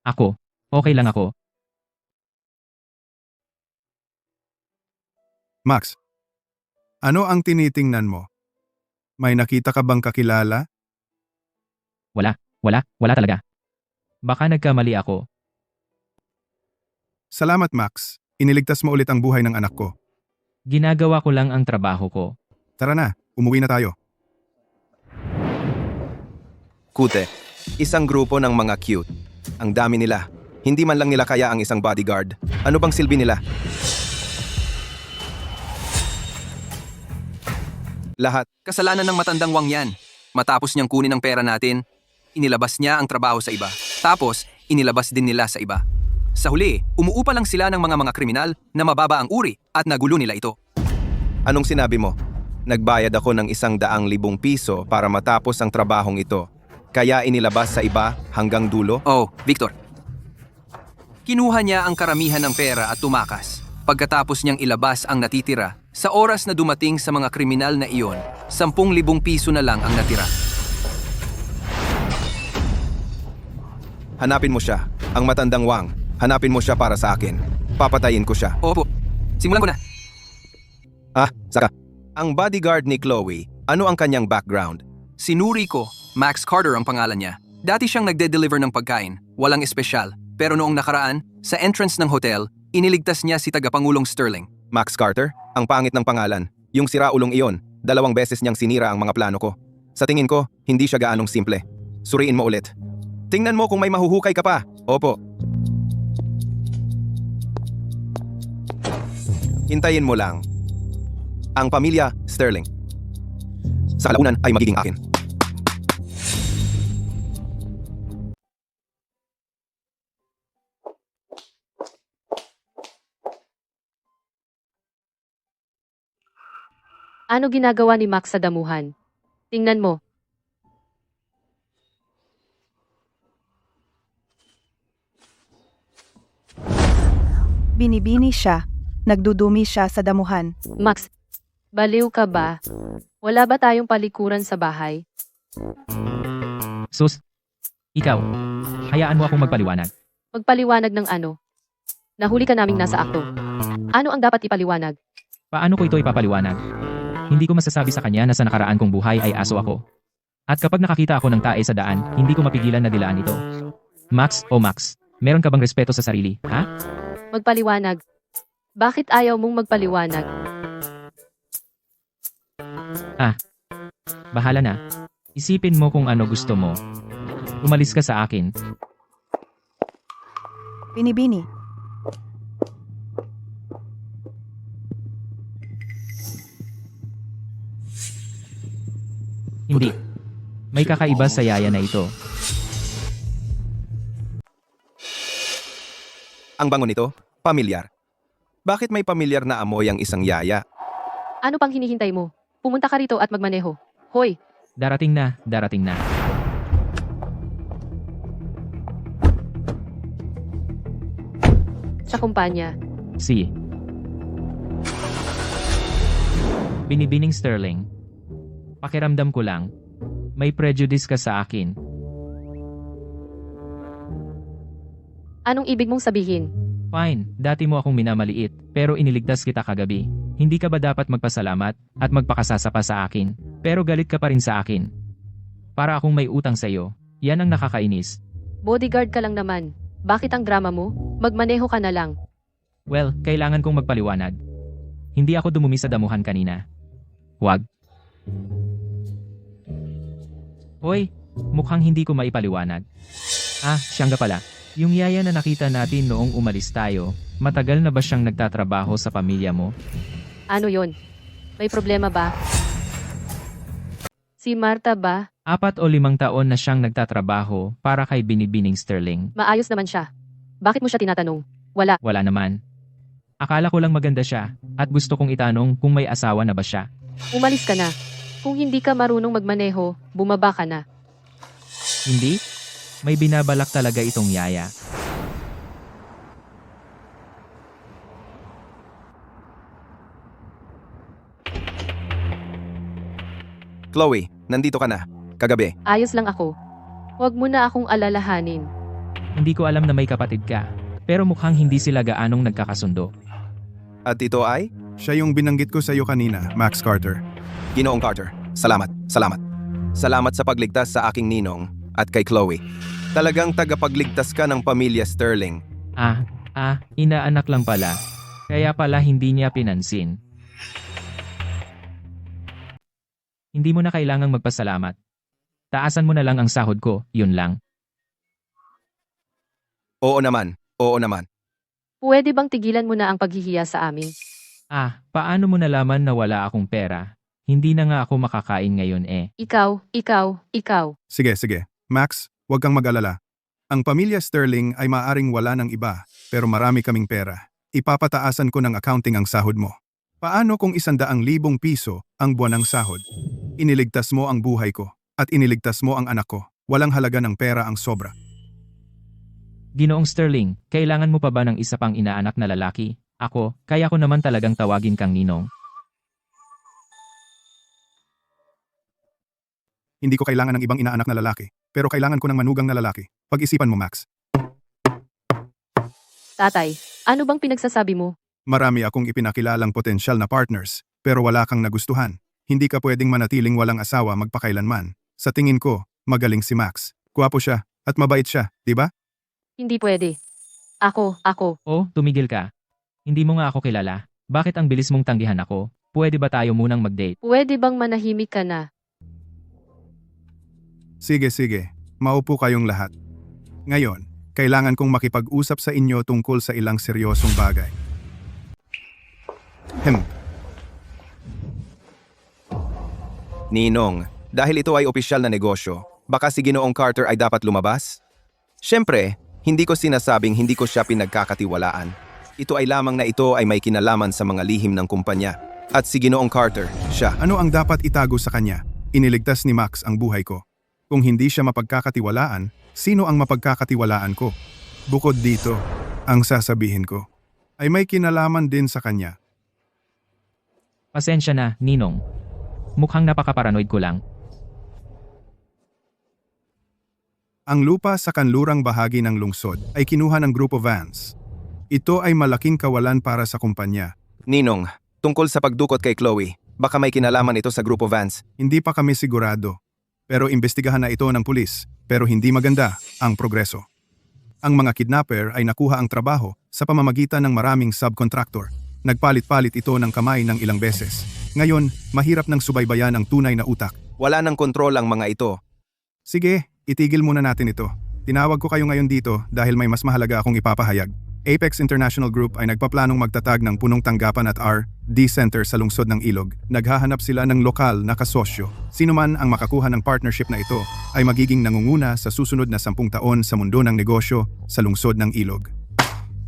Ako, okay lang ako. Max, ano ang tinitingnan mo? May nakita ka bang kakilala? Wala talaga. Baka nagkamali ako. Salamat Max, iniligtas mo ulit ang buhay ng anak ko. Ginagawa ko lang ang trabaho ko. Tara na, umuwi na tayo. Kute, isang grupo ng mga cute. Ang dami nila. Hindi man lang nila kaya ang isang bodyguard. Ano bang silbi nila? Lahat. Kasalanan ng matandang Wang yan. Matapos niyang kunin ang pera natin, inilabas niya ang trabaho sa iba. Tapos, inilabas din nila sa iba. Sa huli, umuupa lang sila ng mga kriminal na mababa ang uri at nagulo nila ito. Anong sinabi mo? Nagbayad ako ng 100,000 piso para matapos ang trabahong ito. Kaya inilabas sa iba hanggang dulo? Oh, Victor. Kinuha niya ang karamihan ng pera at tumakas. Pagkatapos niyang ilabas ang natitira, sa oras na dumating sa mga kriminal na iyon, 10,000 piso na lang ang natira. Hanapin mo siya. Ang matandang Wang. Hanapin mo siya para sa akin. Papatayin ko siya. Opo, simulan ko na. Saka. Ang bodyguard ni Chloe, ano ang kanyang background? Sinuri ko, Max Carter ang pangalan niya. Dati siyang nagde-deliver ng pagkain, walang espesyal. Pero noong nakaraan, sa entrance ng hotel, iniligtas niya si Tagapangulong Sterling. Max Carter? Ang pangit ng pangalan. Yung siraulong iyon, 2 beses niyang sinira ang mga plano ko. Sa tingin ko, hindi siya gaanong simple. Suriin mo ulit. Tingnan mo kung may mahuhukay ka pa. Opo. Hintayin mo lang. Ang pamilya Sterling. Sa kalaunan ay magiging akin. Ano ginagawa ni Max sa damuhan? Tingnan mo. Binibini siya. Nagdudumi siya sa damuhan. Max, baliw ka ba? Wala ba tayong palikuran sa bahay? Sus, ikaw, hayaan mo akong magpaliwanag. Magpaliwanag ng ano? Nahuli ka naming nasa akto. Ano ang dapat ipaliwanag? Paano ko ito ipapaliwanag? Hindi ko masasabi sa kanya na sa nakaraan kong buhay ay aso ako. At kapag nakakita ako ng tae sa daan, hindi ko mapigilan na dilaan ito. Max, oh Max, meron ka bang respeto sa sarili, ha? Magpaliwanag. Bakit ayaw mong magpaliwanag? Bahala na. Isipin mo kung ano gusto mo. Umalis ka sa akin. Binibini. Hindi. May kakaiba sa yaya na ito. Ang bango nito, pamilyar. Bakit may pamilyar na amoy ang isang yaya? Ano pang hinihintay mo? Pumunta ka rito at magmaneho. Hoy, Darating na, darating na. sa kumpanya. Si. Binibining Sterling. Pakiramdam ko lang. May prejudice ka sa akin. Anong ibig mong sabihin? Fine, dati mo akong minamaliit, pero iniligtas kita kagabi. Hindi ka ba dapat magpasalamat at magpakasasapa sa akin? Pero galit ka pa rin sa akin. Para akong may utang sa iyo. Yan ang nakakainis. Bodyguard ka lang naman. Bakit ang drama mo? Magmaneho ka na lang. Well, kailangan kong magpaliwanag. Hindi ako dumumi sa damuhan kanina. Huwag. Hoy, mukhang hindi ko maipaliwanag. Ah, siyang nga pala. Yung yaya na nakita natin noong umalis tayo, matagal na ba siyang nagtatrabaho sa pamilya mo? Ano yon? May problema ba? Si Marta ba? 4 o 5 taon na siyang nagtatrabaho para kay Binibining Sterling. Maayos naman siya. Bakit mo siya tinatanong? Wala. Wala naman. Akala ko lang maganda siya at gusto kong itanong kung may asawa na ba siya. Umalis ka na. Kung hindi ka marunong magmaneho, bumaba ka na. Hindi? May binabalak talaga itong yaya. Chloe, nandito ka na. Kagabi. Ayos lang ako. Huwag mo na akong alalahanin. Hindi ko alam na may kapatid ka, pero mukhang hindi sila gaanong nagkakasundo. At ito ay? Siya yung binanggit ko sa iyo kanina, Max Carter. Ginoong Carter. Salamat. Salamat sa pagligtas sa aking ninong at kay Chloe. Talagang tagapagligtas ka ng pamilya Sterling. Inaanak lang pala. Kaya pala hindi niya pinansin. Hindi mo na kailangang magpasalamat. Taasan mo na lang ang sahod ko, yun lang. Oo naman. Pwede bang tigilan mo na ang paghihiya sa amin? Paano mo nalaman na wala akong pera? Hindi na nga ako makakain ngayon eh. Ikaw. Sige. Max, huwag kang mag-alala. Ang pamilya Sterling ay maaring wala ng iba, pero marami kaming pera. Ipapataasan ko ng accounting ang sahod mo. Paano kung 100,000 piso ang buwan ng sahod? Iniligtas mo ang buhay ko, at iniligtas mo ang anak ko. Walang halaga ng pera ang sobra. Ginoong Sterling, kailangan mo pa ba ng isa pang inaanak na lalaki? Ako, kaya ko naman talagang tawagin kang ninong. Hindi ko kailangan ng ibang inaanak na lalaki, pero kailangan ko ng manugang na lalaki. Pag-isipan mo, Max. Tatay, ano bang pinagsasabi mo? Marami akong ipinakilalang potensyal na partners, pero wala kang nagustuhan. Hindi ka pwedeng manatiling walang asawa magpakailanman. Sa tingin ko, magaling si Max. Gwapo siya, at mabait siya, di ba? Hindi pwede. Ako. Oh, tumigil ka. Hindi mo nga ako kilala. Bakit ang bilis mong tanggihan ako? Pwede ba tayo munang mag-date? Pwede bang manahimik ka na? Sige. Maupo kayong lahat. Ngayon, kailangan kong makipag-usap sa inyo tungkol sa ilang seryosong bagay. Ninong, dahil ito ay opisyal na negosyo, baka si Ginoong Carter ay dapat lumabas? Siyempre, hindi ko sinasabing hindi ko siya pinagkakatiwalaan. Ito ay lamang na ito ay may kinalaman sa mga lihim ng kumpanya. At si Ginoong Carter, siya. Ano ang dapat itago sa kanya? Iniligtas ni Max ang buhay ko. Kung hindi siya mapagkakatiwalaan, sino ang mapagkakatiwalaan ko? Bukod dito, ang sasabihin ko ay may kinalaman din sa kanya. Pasensya na, ninong. Mukhang napaka-paranoid ko lang. Ang lupa sa kanlurang bahagi ng lungsod ay kinuha ng Grupo Vance. Ito ay malaking kawalan para sa kumpanya. Ninong, tungkol sa pagdukot kay Chloe, baka may kinalaman ito sa Grupo Vance. Hindi pa kami sigurado. Pero imbestigahan na ito ng pulis, pero hindi maganda ang progreso. Ang mga kidnapper ay nakuha ang trabaho sa pamamagitan ng maraming subcontractor. Nagpalit-palit ito ng kamay ng ilang beses. Ngayon, mahirap nang subaybayan ang tunay na utak. Wala ng kontrol ang mga ito. Sige, itigil muna natin ito. Tinawag ko kayo ngayon dito dahil may mas mahalaga akong ipapahayag. Apex International Group ay nagpaplanong magtatag ng punong tanggapan at R&D Center sa lungsod ng Ilog. Naghahanap sila ng lokal na kasosyo. Sino man ang makakuha ng partnership na ito ay magiging nangunguna sa susunod na 10 taon sa mundo ng negosyo sa lungsod ng Ilog.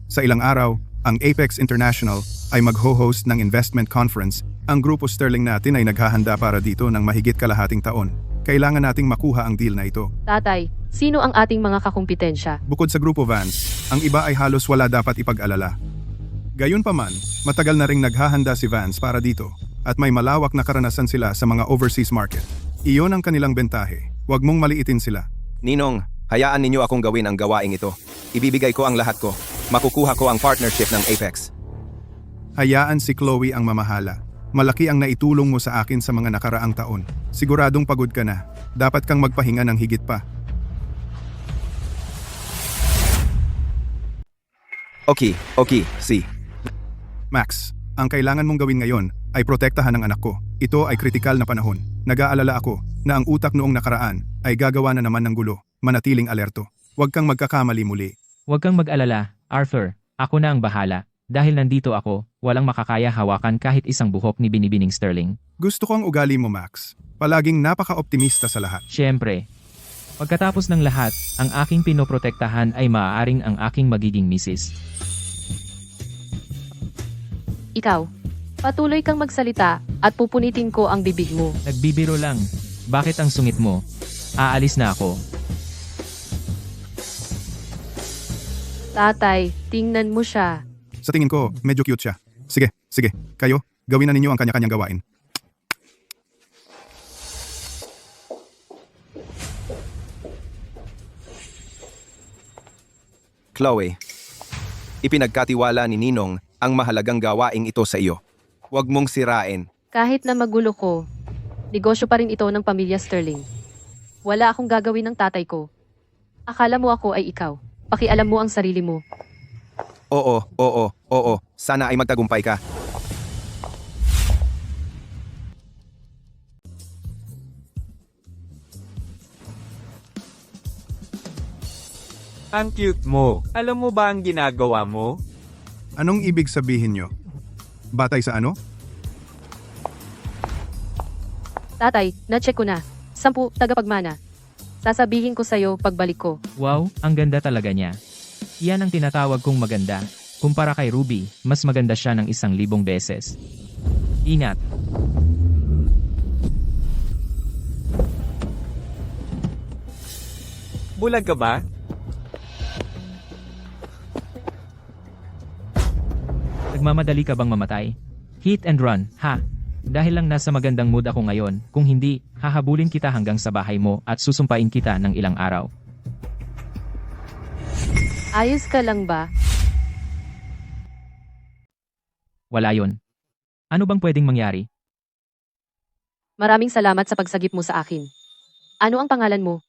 Sa ilang araw, ang Apex International ay mag-ho-host ng investment conference. Ang Grupo Sterling natin ay naghahanda para dito ng mahigit kalahating taon. Kailangan nating makuha ang deal na ito. Tatay, sino ang ating mga kakumpetensya? Bukod sa Grupo Vance, ang iba ay halos wala dapat ipag-alala. Gayunpaman, matagal na ring naghahanda si Vance para dito at may malawak na karanasan sila sa mga overseas market. Iyon ang kanilang bentahe. Huwag mong maliitin sila. Ninong, hayaan ninyo akong gawin ang gawaing ito. Ibibigay ko ang lahat ko. makukuha ko ang partnership ng Apex. Hayaan si Chloe ang mamahala. Malaki ang naitulong mo sa akin sa mga nakaraang taon. Siguradong pagod ka na. Dapat kang magpahinga ng higit pa. Okay, si. Max, ang kailangan mong gawin ngayon ay protektahan ang anak ko. Ito ay kritikal na panahon. Nag-aalala ako na ang utak noong nakaraan ay gagawa na naman ng gulo. Manatiling alerto. Huwag kang magkakamali muli. Huwag kang mag-alala, Arthur. Ako na ang bahala. Dahil nandito ako, walang makakaya hawakan kahit isang buhok ni Binibining Sterling. Gusto ko ang ugali mo, Max. Palaging napaka-optimista sa lahat. Siyempre. Pagkatapos ng lahat, ang aking pinoprotektahan ay maaaring ang aking magiging misis. Ikaw, patuloy kang magsalita at pupunitin ko ang bibig mo. Nagbibiro lang. Bakit ang sungit mo? Aalis na ako. Tatay, tingnan mo siya. Sa tingin ko, medyo cute siya. Sige. Kayo, gawin na ninyo ang kanya-kanyang gawain. Chloe, ipinagkatiwala ni Ninong ang mahalagang gawaing ito sa iyo. Huwag mong sirain. Kahit na magulo ko, negosyo pa rin ito ng pamilya Sterling. Wala akong gagawin ng tatay ko. Akala mo ako ay ikaw. Pakialam mo ang sarili mo. Oo. Sana ay magtagumpay ka. Ang cute mo. Alam mo ba ang ginagawa mo? Anong ibig sabihin nyo? Batay sa ano? Tatay, na-check ko na. 10 tagapagmana. Sasabihin ko sa'yo pagbalik ko. Wow, ang ganda talaga niya. Yan ang tinatawag kong maganda. Kumpara kay Ruby, mas maganda siya ng 1,000 beses. Ingat. Bulag ka ba? Nagmamadali ka bang mamatay? Hit and run, ha? Dahil lang nasa magandang mood ako ngayon, kung hindi, hahabulin kita hanggang sa bahay mo at susumpain kita ng ilang araw. Ayos ka lang ba? Wala yon. Ano bang pwedeng mangyari? Maraming salamat sa pagsagip mo sa akin. Ano ang pangalan mo?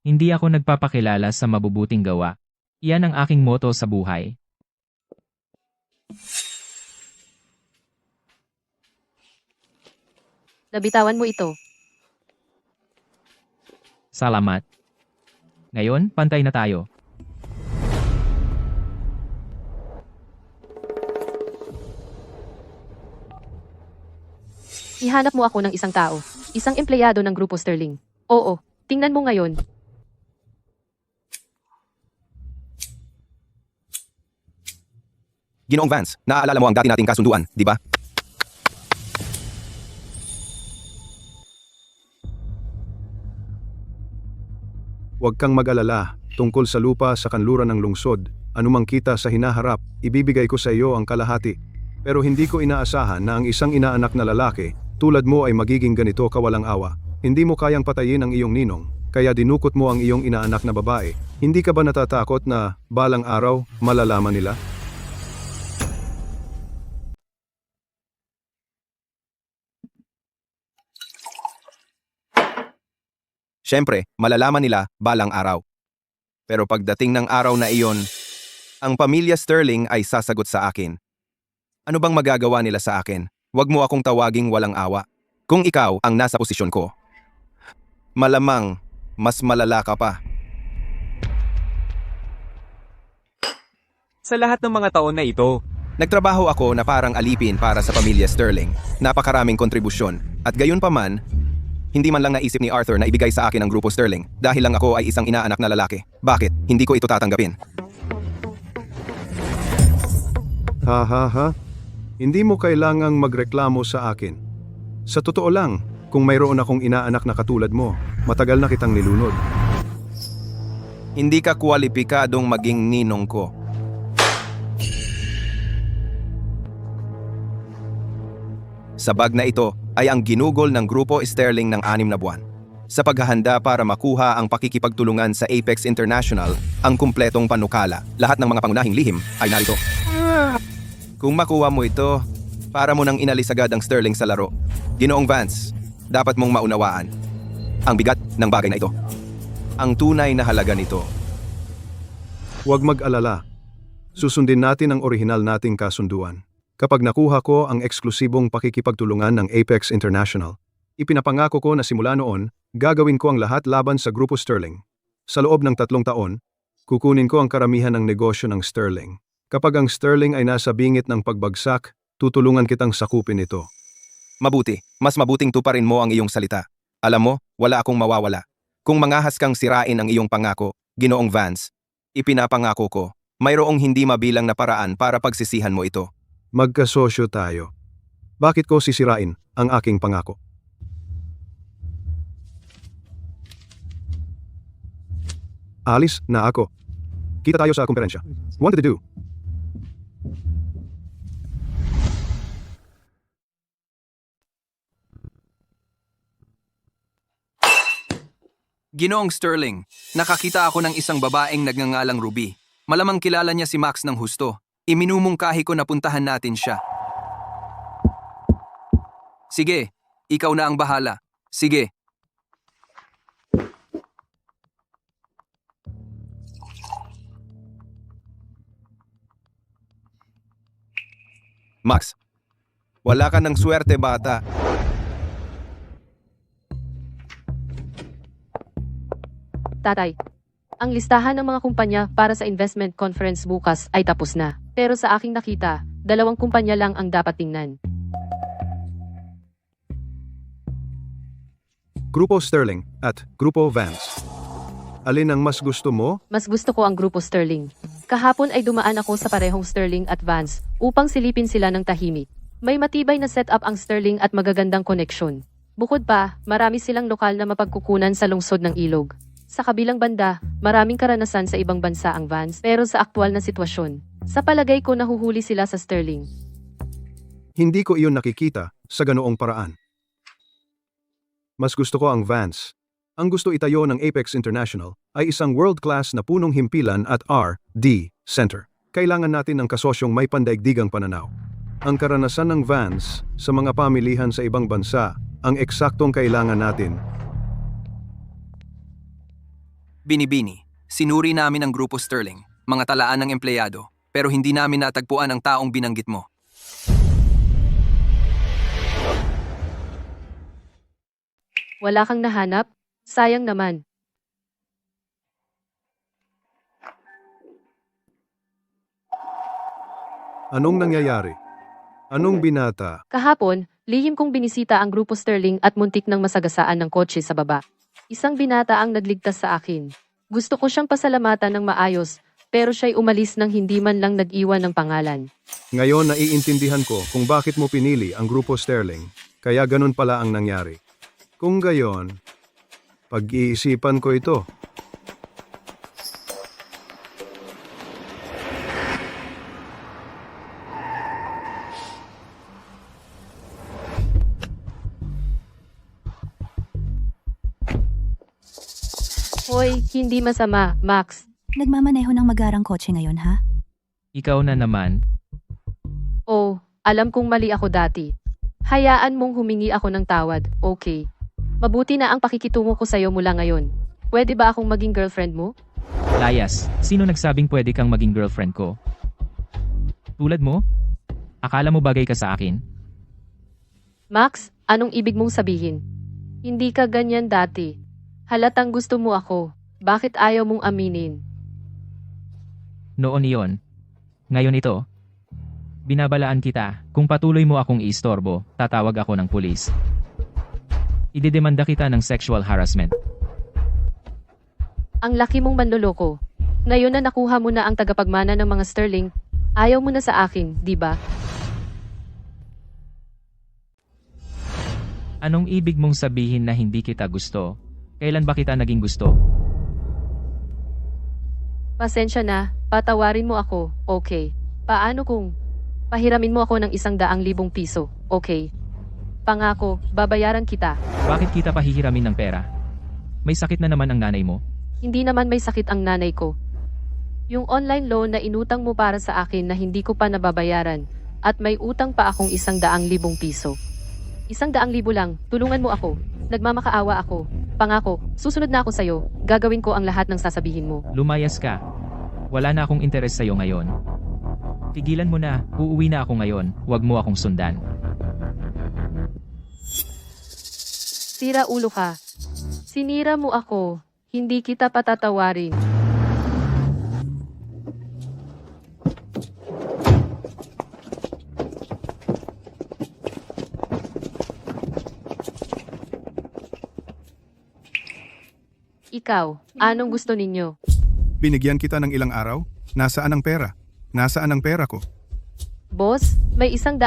Hindi ako nagpapakilala sa mabubuting gawa. Iyan ang aking motto sa buhay. Nabitawan mo ito. Salamat. Ngayon, pantay na tayo. Ihanap mo ako ng isang tao. Isang empleyado ng Grupo Sterling. Oo, tingnan mo ngayon. Ginoong Vance, naaalala mo ang dati nating kasunduan, di ba? Huwag kang mag-alala. Tungkol sa lupa sa kanluran ng lungsod, anumang kita sa hinaharap, ibibigay ko sa iyo ang kalahati. Pero hindi ko inaasahan na ang isang inaanak na lalaki, tulad mo ay magiging ganito kawalang awa. Hindi mo kayang patayin ang iyong ninong, kaya dinukot mo ang iyong inaanak na babae. Hindi ka ba natatakot na balang araw malalaman nila? Siyempre, malalaman nila balang araw. Pero pagdating ng araw na iyon, ang pamilya Sterling ay sasagot sa akin. Ano bang magagawa nila sa akin? Huwag mo akong tawaging walang awa. Kung ikaw ang nasa posisyon ko, malamang mas malala ka pa. Sa lahat ng mga taon na ito, Nagtrabaho ako na parang alipin para sa pamilya Sterling. Napakaraming kontribusyon. At gayon pa man, hindi man lang naisip ni Arthur na ibigay sa akin ang Grupo Sterling dahil lang ako ay isang inaanak na lalaki. Bakit? Hindi ko ito tatanggapin. Ha? Hindi mo kailangang magreklamo sa akin. Sa totoo lang, kung mayroon akong inaanak na katulad mo, matagal na kitang nilunod. Hindi ka kwalipikadong maging ninong ko. Sa bag na ito ay ang ginugol ng Grupo Sterling ng 6 na buwan. sa paghahanda para makuha ang pakikipagtulungan sa Apex International, ang kumpletong panukala. Lahat ng mga pangunahing lihim ay narito. Kung makuha mo ito, para mo nang inalis agad ang Sterling sa laro. Ginoong Vance, dapat mong maunawaan ang bigat ng bagay na ito. Ang tunay na halaga nito. Huwag mag-alala. Susundin natin ang orihinal nating kasunduan. Kapag nakuha ko ang eksklusibong pakikipagtulungan ng Apex International, ipinapangako ko na simula noon, gagawin ko ang lahat laban sa Grupo Sterling. Sa loob ng 3 taon, kukunin ko ang karamihan ng negosyo ng Sterling. Kapag ang Sterling ay nasa bingit ng pagbagsak, tutulungan kitang sakupin ito. Mabuti, mas mabuting tuparin mo ang iyong salita. Alam mo, wala akong mawawala. Kung mangahas kang sirain ang iyong pangako, Ginoong Vance, ipinapangako ko, mayroong hindi mabilang na paraan para pagsisihan mo ito. Magkasosyo tayo. Bakit ko sisirain ang aking pangako? Alis na ako. Kita tayo sa komperensya. Wanted to do. Ginoong Sterling, nakakita ako ng isang babaeng nagngangalang Ruby. Malamang kilala niya si Max ng husto. Iminumungkahi ko na puntahan natin siya. Sige, ikaw na ang bahala. Sige. Max, wala ka ng swerte bata. Tatay, ang listahan ng mga kumpanya para sa investment conference bukas ay tapos na. Pero sa aking nakita, 2 kumpanya lang ang dapat tingnan. Grupo Sterling at Grupo Vance. Alin ang mas gusto mo? Mas gusto ko ang Grupo Sterling. Kahapon ay dumaan ako sa parehong Sterling at Vance upang silipin sila ng tahimik. May matibay na setup ang Sterling at magagandang koneksyon. Bukod pa, marami silang lokal na mapagkukunan sa lungsod ng ilog. Sa kabilang banda, maraming karanasan sa ibang bansa ang Vance pero sa aktwal na sitwasyon, sa palagay ko nahuhuli sila sa Sterling. Hindi ko iyon nakikita sa ganoong paraan. Mas gusto ko ang Vance. Ang gusto itayo ng Apex International ay isang world-class na punong himpilan at R&D Center. Kailangan natin ng kasosyong may pandaigdigang pananaw. Ang karanasan ng Vance sa mga pamilihan sa ibang bansa ang eksaktong kailangan natin. Binibini, sinuri namin ang Grupo Sterling, mga talaan ng empleyado, pero hindi namin natagpuan ang taong binanggit mo. Wala kang nahanap? Sayang naman. Anong nangyayari? Anong binata? Kahapon, lihim kong binisita ang Grupo Sterling at muntik ng masagasaan ng kotse sa baba. Isang binata ang nagligtas sa akin. Gusto ko siyang pasalamatan ng maayos, pero siya'y umalis nang hindi man lang nag-iwan ng pangalan. Ngayon naiintindihan ko kung bakit mo pinili ang Grupo Sterling, kaya ganun pala ang nangyari. Kung gayon, pag-iisipan ko ito. Hoy, hindi masama, Max. Nagmamaneho ng magarang kotse ngayon, ha? Ikaw na naman. Oh, alam kong mali ako dati. Hayaan mong humingi ako ng tawad, okay? Mabuti na ang pakikitungo ko sa'yo mula ngayon. Pwede ba akong maging girlfriend mo? Layas, sino nagsabing pwede kang maging girlfriend ko? Tulad mo? Akala mo bagay ka sa akin? Max, anong ibig mong sabihin? Hindi ka ganyan dati. Halatang gusto mo ako. Bakit ayaw mong aminin? Noon iyon. Ngayon ito. Binabalaan kita, kung patuloy mo akong iistorbo, tatawag ako ng pulis. Ididemanda kita ng sexual harassment. Ang laki mong manloloko. Ngayon na nakuha mo na ang tagapagmana ng mga Sterling, ayaw mo na sa akin, di ba? Anong ibig mong sabihin na hindi kita gusto? Kailan ba kita naging gusto? Pasensya na, patawarin mo ako, okay. Paano kung pahiramin mo ako ng 100,000 piso, okay? Pangako, babayaran kita. Bakit kita pahihiramin ng pera? May sakit na naman ang nanay mo? Hindi naman may sakit ang nanay ko. Yung online loan na inutang mo para sa akin na hindi ko pa nababayaran, at may utang pa akong 100,000 piso. 100,000 lang, tulungan mo ako. Nagmamakaawa ako. Pangako, susunod na ako sa'yo. Gagawin ko ang lahat ng sasabihin mo. Lumayas ka. Wala na akong interes sa'yo ngayon. Tigilan mo na, uuwi na ako ngayon, huwag mo akong sundan. Sira ulo ka. Sinira mo ako. Hindi kita patatawarin. Ikaw, anong gusto ninyo? Binigyan kita ng ilang araw? Nasaan ang pera? Nasaan ang pera ko? Boss, may 100,000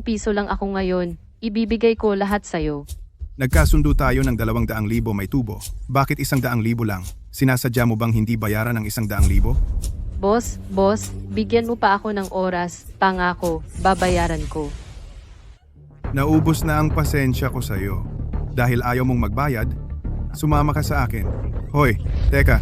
piso lang ako ngayon. Ibibigay ko lahat sa'yo. Nagkasundo tayo ng 200,000 may tubo. Bakit 100,000 lang? Sinasadya mo bang hindi bayaran ang 100,000? Boss, bigyan mo pa ako ng oras. Pangako, babayaran ko. Naubos na ang pasensya ko sa'yo. Dahil ayaw mong magbayad, sumama ka sa akin. Hoy, teka.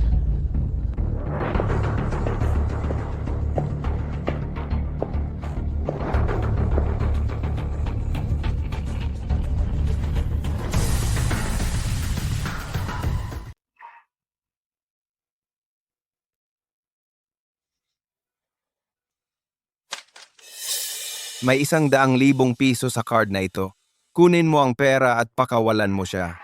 May 100,000 piso sa card na ito. Kunin mo ang pera at pakawalan mo siya.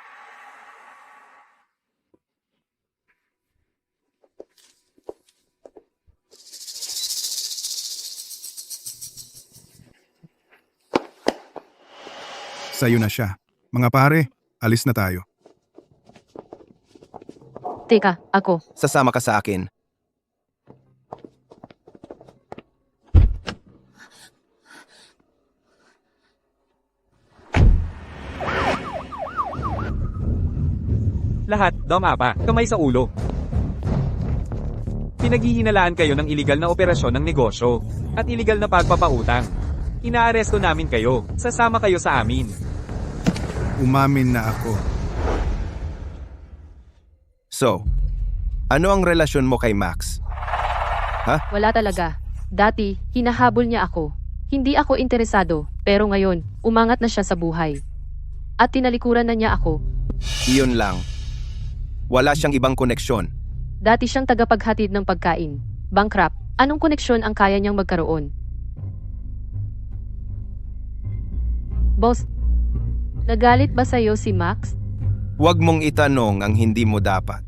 Sa'yo na siya. Mga pare, alis na tayo. Teka, ako. Sasama ka sa akin. Lahat, pa, kamay sa ulo. Pinaghihinalaan kayo ng iligal na operasyon ng negosyo at iligal na pagpapautang. Inaaresto namin kayo. Sasama kayo sa amin. Umamin na ako. So, ano ang relasyon mo kay Max? Wala talaga. Dati, hinahabol niya ako. Hindi ako interesado, pero ngayon, umangat na siya sa buhay. At tinalikuran na niya ako. Iyon lang. Wala siyang ibang koneksyon. Dati siyang tagapaghatid ng pagkain. Bankrupt, anong koneksyon ang kaya niyang magkaroon? Boss, nagalit ba sa'yo si Max? Huwag mong itanong ang hindi mo dapat.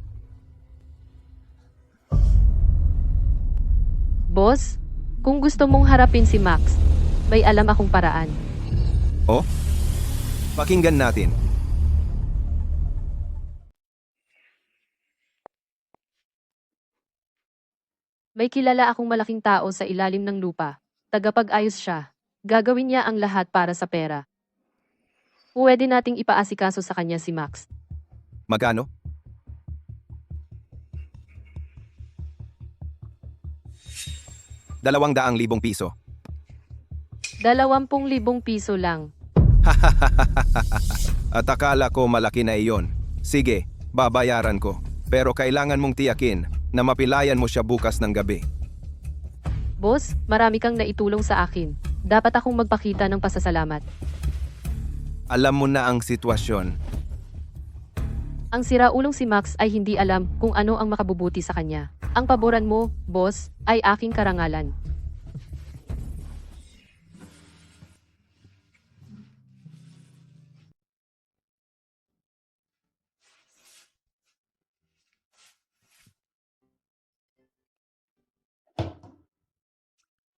Boss, kung gusto mong harapin si Max, may alam akong paraan. Oh? Pakinggan natin. May kilala akong malaking tao sa ilalim ng lupa. Tagapag-ayos siya. Gagawin niya ang lahat para sa pera. Pwede nating ipaasikaso sa kanya si Max. Magkano? ₱200,000. 20,000 piso lang. At akala ko malaki na iyon. Sige, babayaran ko. Pero kailangan mong tiyakin na mapilayan mo siya bukas ng gabi. Boss, marami kang naitulong sa akin. Dapat akong magpakita ng pasasalamat. Alam mo na ang sitwasyon. Ang siraulong si Max ay hindi alam kung ano ang makabubuti sa kanya. Ang paboran mo, boss, ay aking karangalan.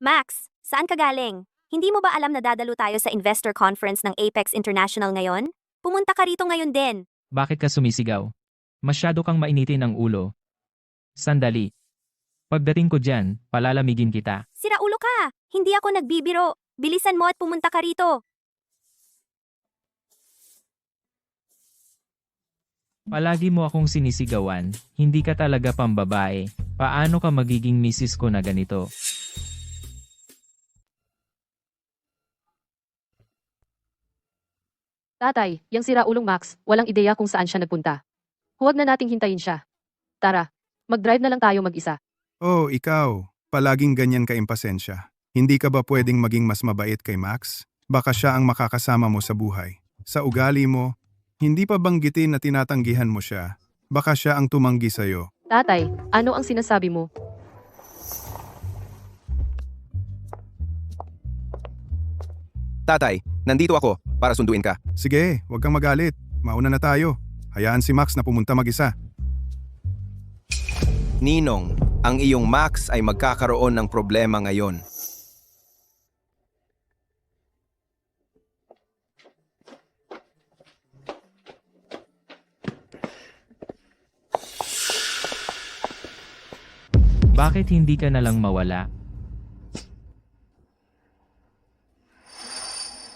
Max, saan ka galing? Hindi mo ba alam na dadalo tayo sa investor conference ng Apex International ngayon? Pumunta ka rito ngayon din. Bakit ka sumisigaw? Masyado kang mainitin ang ulo. Sandali. Pagdating ko dyan, palalamigin kita. Sira ulo ka! Hindi ako nagbibiro. Bilisan mo at pumunta ka rito. Palagi mo akong sinisigawan, hindi ka talaga pambabae. Paano ka magiging misis ko na ganito? Tatay, yang siraulong Max, walang ideya kung saan siya nagpunta. Huwag na nating hintayin siya. Tara, mag-drive na lang tayo mag-isa. Oh, ikaw. Palaging ganyan ka impasensya. Hindi ka ba pwedeng maging mas mabait kay Max? Baka siya ang makakasama mo sa buhay. Sa ugali mo, hindi pa banggitin na tinatanggihan mo siya. Baka siya ang tumanggi sa'yo. Tatay, ano ang sinasabi mo? Tatay, nandito ako para sunduin ka. Sige, huwag kang magalit. Mauna na tayo. Hayaan si Max na pumunta mag-isa. Ninong, ang iyong Max ay magkakaroon ng problema ngayon. Bakit hindi ka na lang mawala?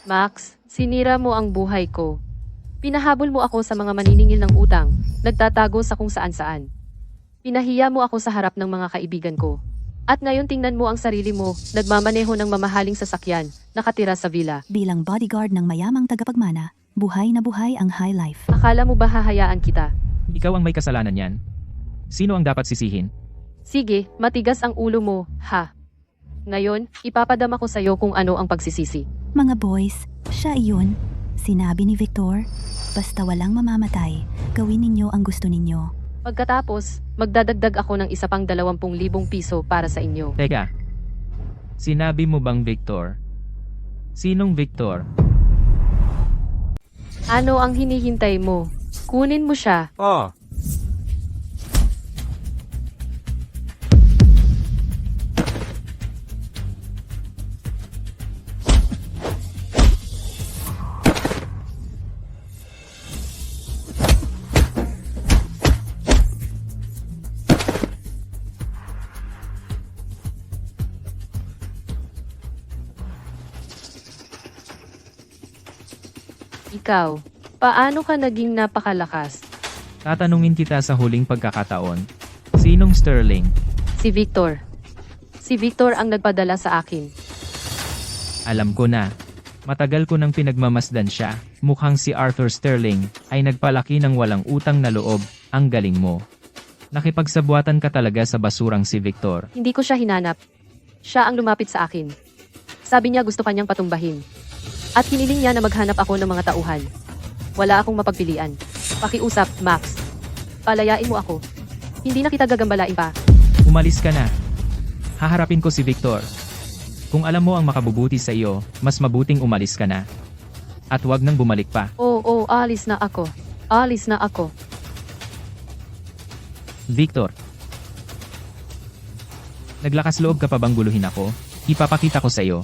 Max, sinira mo ang buhay ko. Pinahabol mo ako sa mga maniningil ng utang, nagtatago sa kung saan-saan. Pinahiya mo ako sa harap ng mga kaibigan ko. At ngayon tingnan mo ang sarili mo, nagmamaneho ng mamahaling sasakyan, nakatira sa villa. Bilang bodyguard ng mayamang tagapagmana, buhay na buhay ang high life. Akala mo ba hahayaan kita? Ikaw ang may kasalanan yan. Sino ang dapat sisihin? Sige, matigas ang ulo mo, ha? Ngayon, ipapadama ko sa'yo kung ano ang pagsisisi. Mga boys, siya iyon. Sinabi ni Victor, basta walang mamamatay, gawin ninyo ang gusto ninyo. Pagkatapos, magdadagdag ako ng isa pang 20,000 piso para sa inyo. Teka, sinabi mo bang Victor? Sinong Victor? Ano ang hinihintay mo? Kunin mo siya. Oh, Ikaw, paano ka naging napakalakas? Tatanungin kita sa huling pagkakataon. Sinong Sterling? Si Victor. Si Victor ang nagpadala sa akin. Alam ko na. Matagal ko nang pinagmamasdan siya. Mukhang si Arthur Sterling ay nagpalaki ng walang utang na loob. Ang galing mo. Nakipagsabuatan ka talaga sa basurang si Victor. Hindi ko siya hinanap. Siya ang lumapit sa akin. Sabi niya gusto kanyang patumbahin. At hiniling niya na maghanap ako ng mga tauhan. Wala akong mapagpilian. Pakiusap, Max. Palayain mo ako. Hindi na kita gagambalain pa. Umalis ka na. Haharapin ko si Victor. Kung alam mo ang makabubuti sa iyo, mas mabuting umalis ka na. At wag nang bumalik pa. Oo, alis na ako. Alis na ako. Victor. Naglakas loob ka pa bang guluhin ako? Ipapakita ko sa iyo.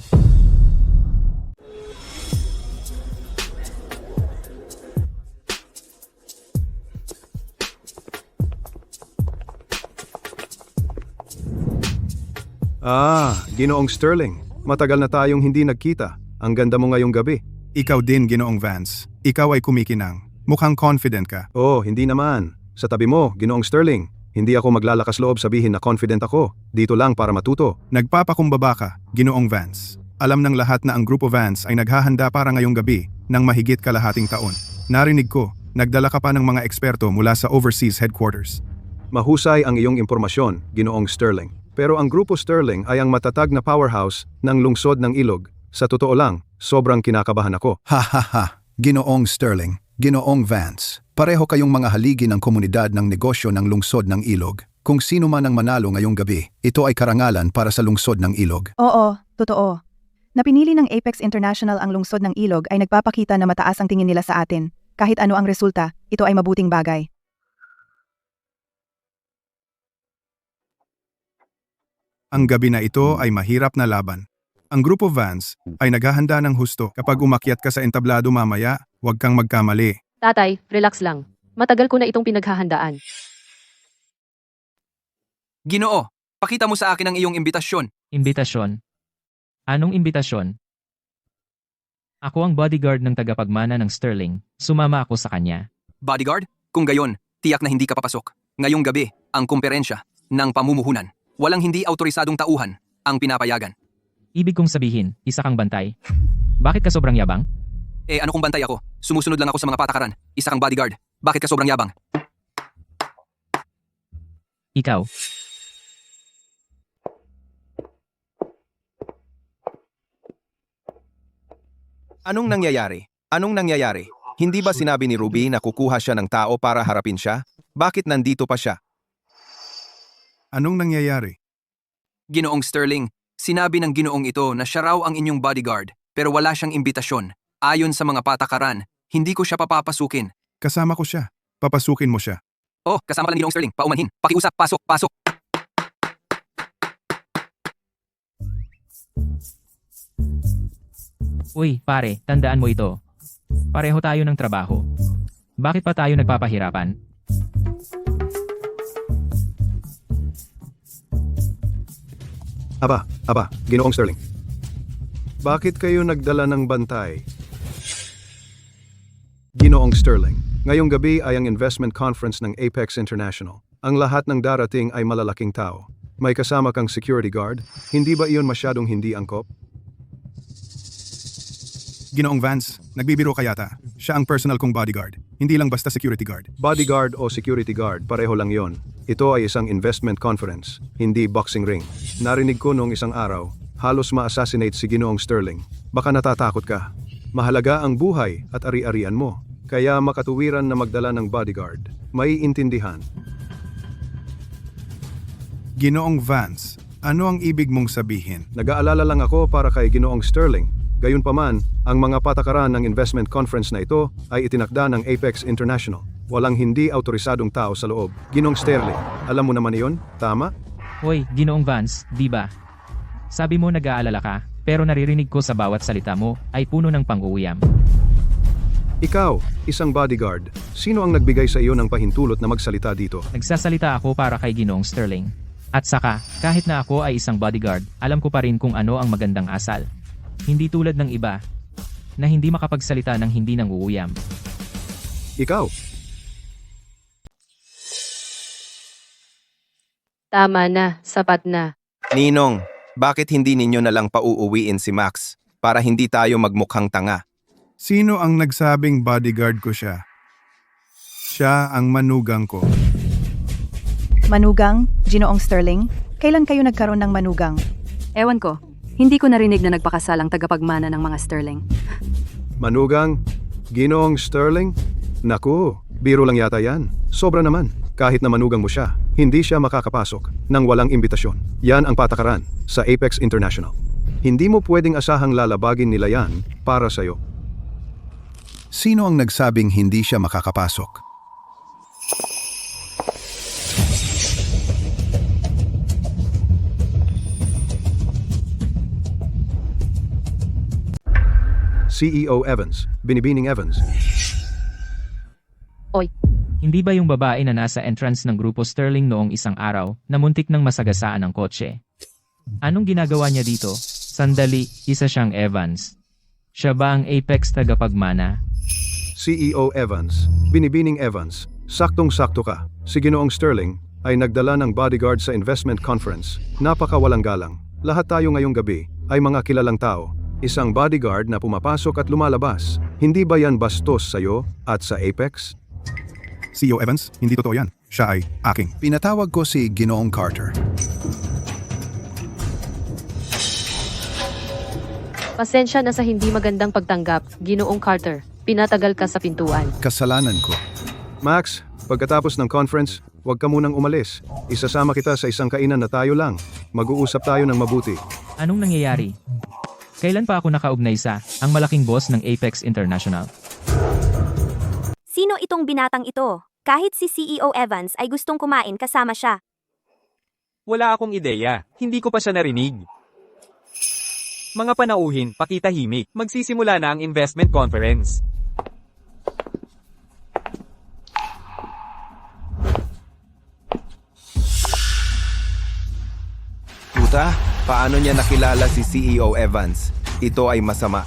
Ginoong Sterling. Matagal na tayong hindi nagkita. Ang ganda mo ngayong gabi. Ikaw din, Ginoong Vance. Ikaw ay kumikinang. Mukhang confident ka. Oh, hindi naman. Sa tabi mo, Ginoong Sterling. Hindi ako maglalakas loob sabihin na confident ako. Dito lang para matuto. Nagpapakumbaba ka, Ginoong Vance. Alam ng lahat na ang Grupo Vance ay naghahanda para ngayong gabi ng mahigit kalahating taon. Narinig ko, nagdala ka pa ng mga eksperto mula sa overseas headquarters. Mahusay ang iyong impormasyon, Ginoong Sterling. Pero ang Grupo Sterling ay ang matatag na powerhouse ng lungsod ng Ilog. Sa totoo lang, sobrang kinakabahan ako. Ha ha ha, Ginoong Sterling, Ginoong Vance. Pareho kayong mga haligi ng komunidad ng negosyo ng lungsod ng Ilog. Kung sino man ang manalo ngayong gabi, ito ay karangalan para sa lungsod ng Ilog. Oo, totoo. Napinili ng Apex International ang lungsod ng Ilog ay nagpapakita na mataas ang tingin nila sa atin. Kahit ano ang resulta, ito ay mabuting bagay. Ang gabi na ito ay mahirap na laban. Ang Grupo Vance ay naghahanda ng husto. Kapag umakyat ka sa entablado mamaya, huwag kang magkamali. Tatay, relax lang. Matagal ko na itong pinaghahandaan. Ginoo, pakita mo sa akin ang iyong imbitasyon. Imbitasyon? Anong imbitasyon? Ako ang bodyguard ng tagapagmana ng Sterling. Sumama ako sa kanya. Bodyguard? Kung gayon, tiyak na hindi ka papasok. Ngayong gabi, ang kumperensya ng pamumuhunan. Walang hindi autorisadong tauhan ang pinapayagan. Ibig kong sabihin, isa kang bantay. Bakit ka sobrang yabang? Ano kung bantay ako? Sumusunod lang ako sa mga patakaran. Isa kang bodyguard. Bakit ka sobrang yabang? Ikaw. Anong nangyayari? Anong nangyayari? Hindi ba sinabi ni Ruby na kukuha siya ng tao para harapin siya? Bakit nandito pa siya? Anong nangyayari? Ginoong Sterling, sinabi ng ginoong ito na siya raw ang inyong bodyguard, pero wala siyang imbitasyon. Ayon sa mga patakaran, hindi ko siya papapasukin. Kasama ko siya. Papasukin mo siya. Oh, kasama ka ng ginoong Sterling. Paumanhin. Pakiusap. Pasok. Pasok. Uy, pare, tandaan mo ito. Pareho tayo ng trabaho. Bakit pa tayo nagpapahirapan? Aba, Ginoong Sterling. Bakit kayo nagdala ng bantay? Ginoong Sterling, ngayong gabi ay ang investment conference ng Apex International. Ang lahat ng darating ay malalaking tao. May kasama kang security guard, hindi ba iyon masyadong hindi angkop? Ginoong Vance, nagbibiro ka yata. Siya ang personal kong bodyguard. Hindi lang basta security guard. Bodyguard o security guard, pareho lang yon. Ito ay isang investment conference, hindi boxing ring. Narinig ko noong isang araw, halos ma-assassinate si Ginoong Sterling. Baka natatakot ka. Mahalaga ang buhay at ari-arian mo. Kaya makatuwiran na magdala ng bodyguard. May intindihan. Ginoong Vance, ano ang ibig mong sabihin? Nag-aalala lang ako para kay Ginoong Sterling. Gayunpaman, ang mga patakaran ng investment conference na ito ay itinakda ng Apex International. Walang hindi autorisadong tao sa loob. Ginoong Sterling, alam mo naman iyon? Tama? Hoy, Ginoong Vance, di ba? Sabi mo nag-aalala ka, pero naririnig ko sa bawat salita mo ay puno ng pang-uuyam. Ikaw, isang bodyguard. Sino ang nagbigay sa iyo ng pahintulot na magsalita dito? Nagsasalita ako para kay Ginoong Sterling. At saka, kahit na ako ay isang bodyguard, alam ko pa rin kung ano ang magandang asal. Hindi tulad ng iba, na hindi makapagsalita ng hindi nanguuyam. Ikaw, Tama na, sapat na. Ninong, bakit hindi ninyo na lang pauuwiin si Max para hindi tayo magmukhang tanga? Sino ang nagsabing bodyguard ko siya? Siya ang manugang ko. Manugang, Ginoong Sterling, kailan kayo nagkaroon ng manugang? Ewan ko. Hindi ko narinig na nagpakasalang tagapagmana ng mga Sterling. Manugang, Ginoong Sterling? Naku, biro lang yata yan. Sobra naman. Kahit na manugang mo siya, hindi siya makakapasok nang walang imbitasyon. Yan ang patakaran sa Apex International. Hindi mo pwedeng asahang lalabagin nila yan para sa'yo. Sino ang nagsabing hindi siya makakapasok? CEO Evans, Binibining Evans. Oy, Hindi ba yung babae na nasa entrance ng grupo Sterling noong isang araw na muntik ng masagasaan ng kotse? Anong ginagawa niya dito? Sandali, isa siyang Evans. Siya ba ang Apex tagapagmana? CEO Evans, Binibining Evans, saktong-sakto ka. Si Ginoong Sterling ay nagdala ng bodyguard sa investment conference. Napakawalang galang. Lahat tayo ngayong gabi ay mga kilalang tao. Isang bodyguard na pumapasok at lumalabas. Hindi ba yan bastos sa'yo at sa Apex? CEO Evans, hindi totoo yan. Siya ay aking. Pinatawag ko si Ginoong Carter. pasensya na sa hindi magandang pagtanggap, Ginoong Carter. Pinatagal ka sa pintuan. Kasalanan ko. Max, pagkatapos ng conference, huwag ka munang umalis. Isasama kita sa isang kainan na tayo lang. Mag-uusap tayo ng mabuti. Anong nangyayari? Kailan pa ako nakaugnay sa ang malaking boss ng Apex International? Sino itong binatang ito? Kahit si CEO Evans ay gustong kumain kasama siya. Wala akong ideya. Hindi ko pa siya narinig. Mga panauhin, pakitahimik. Magsisimula na ang investment conference. Puta, paano niya nakilala si CEO Evans? Ito ay masama.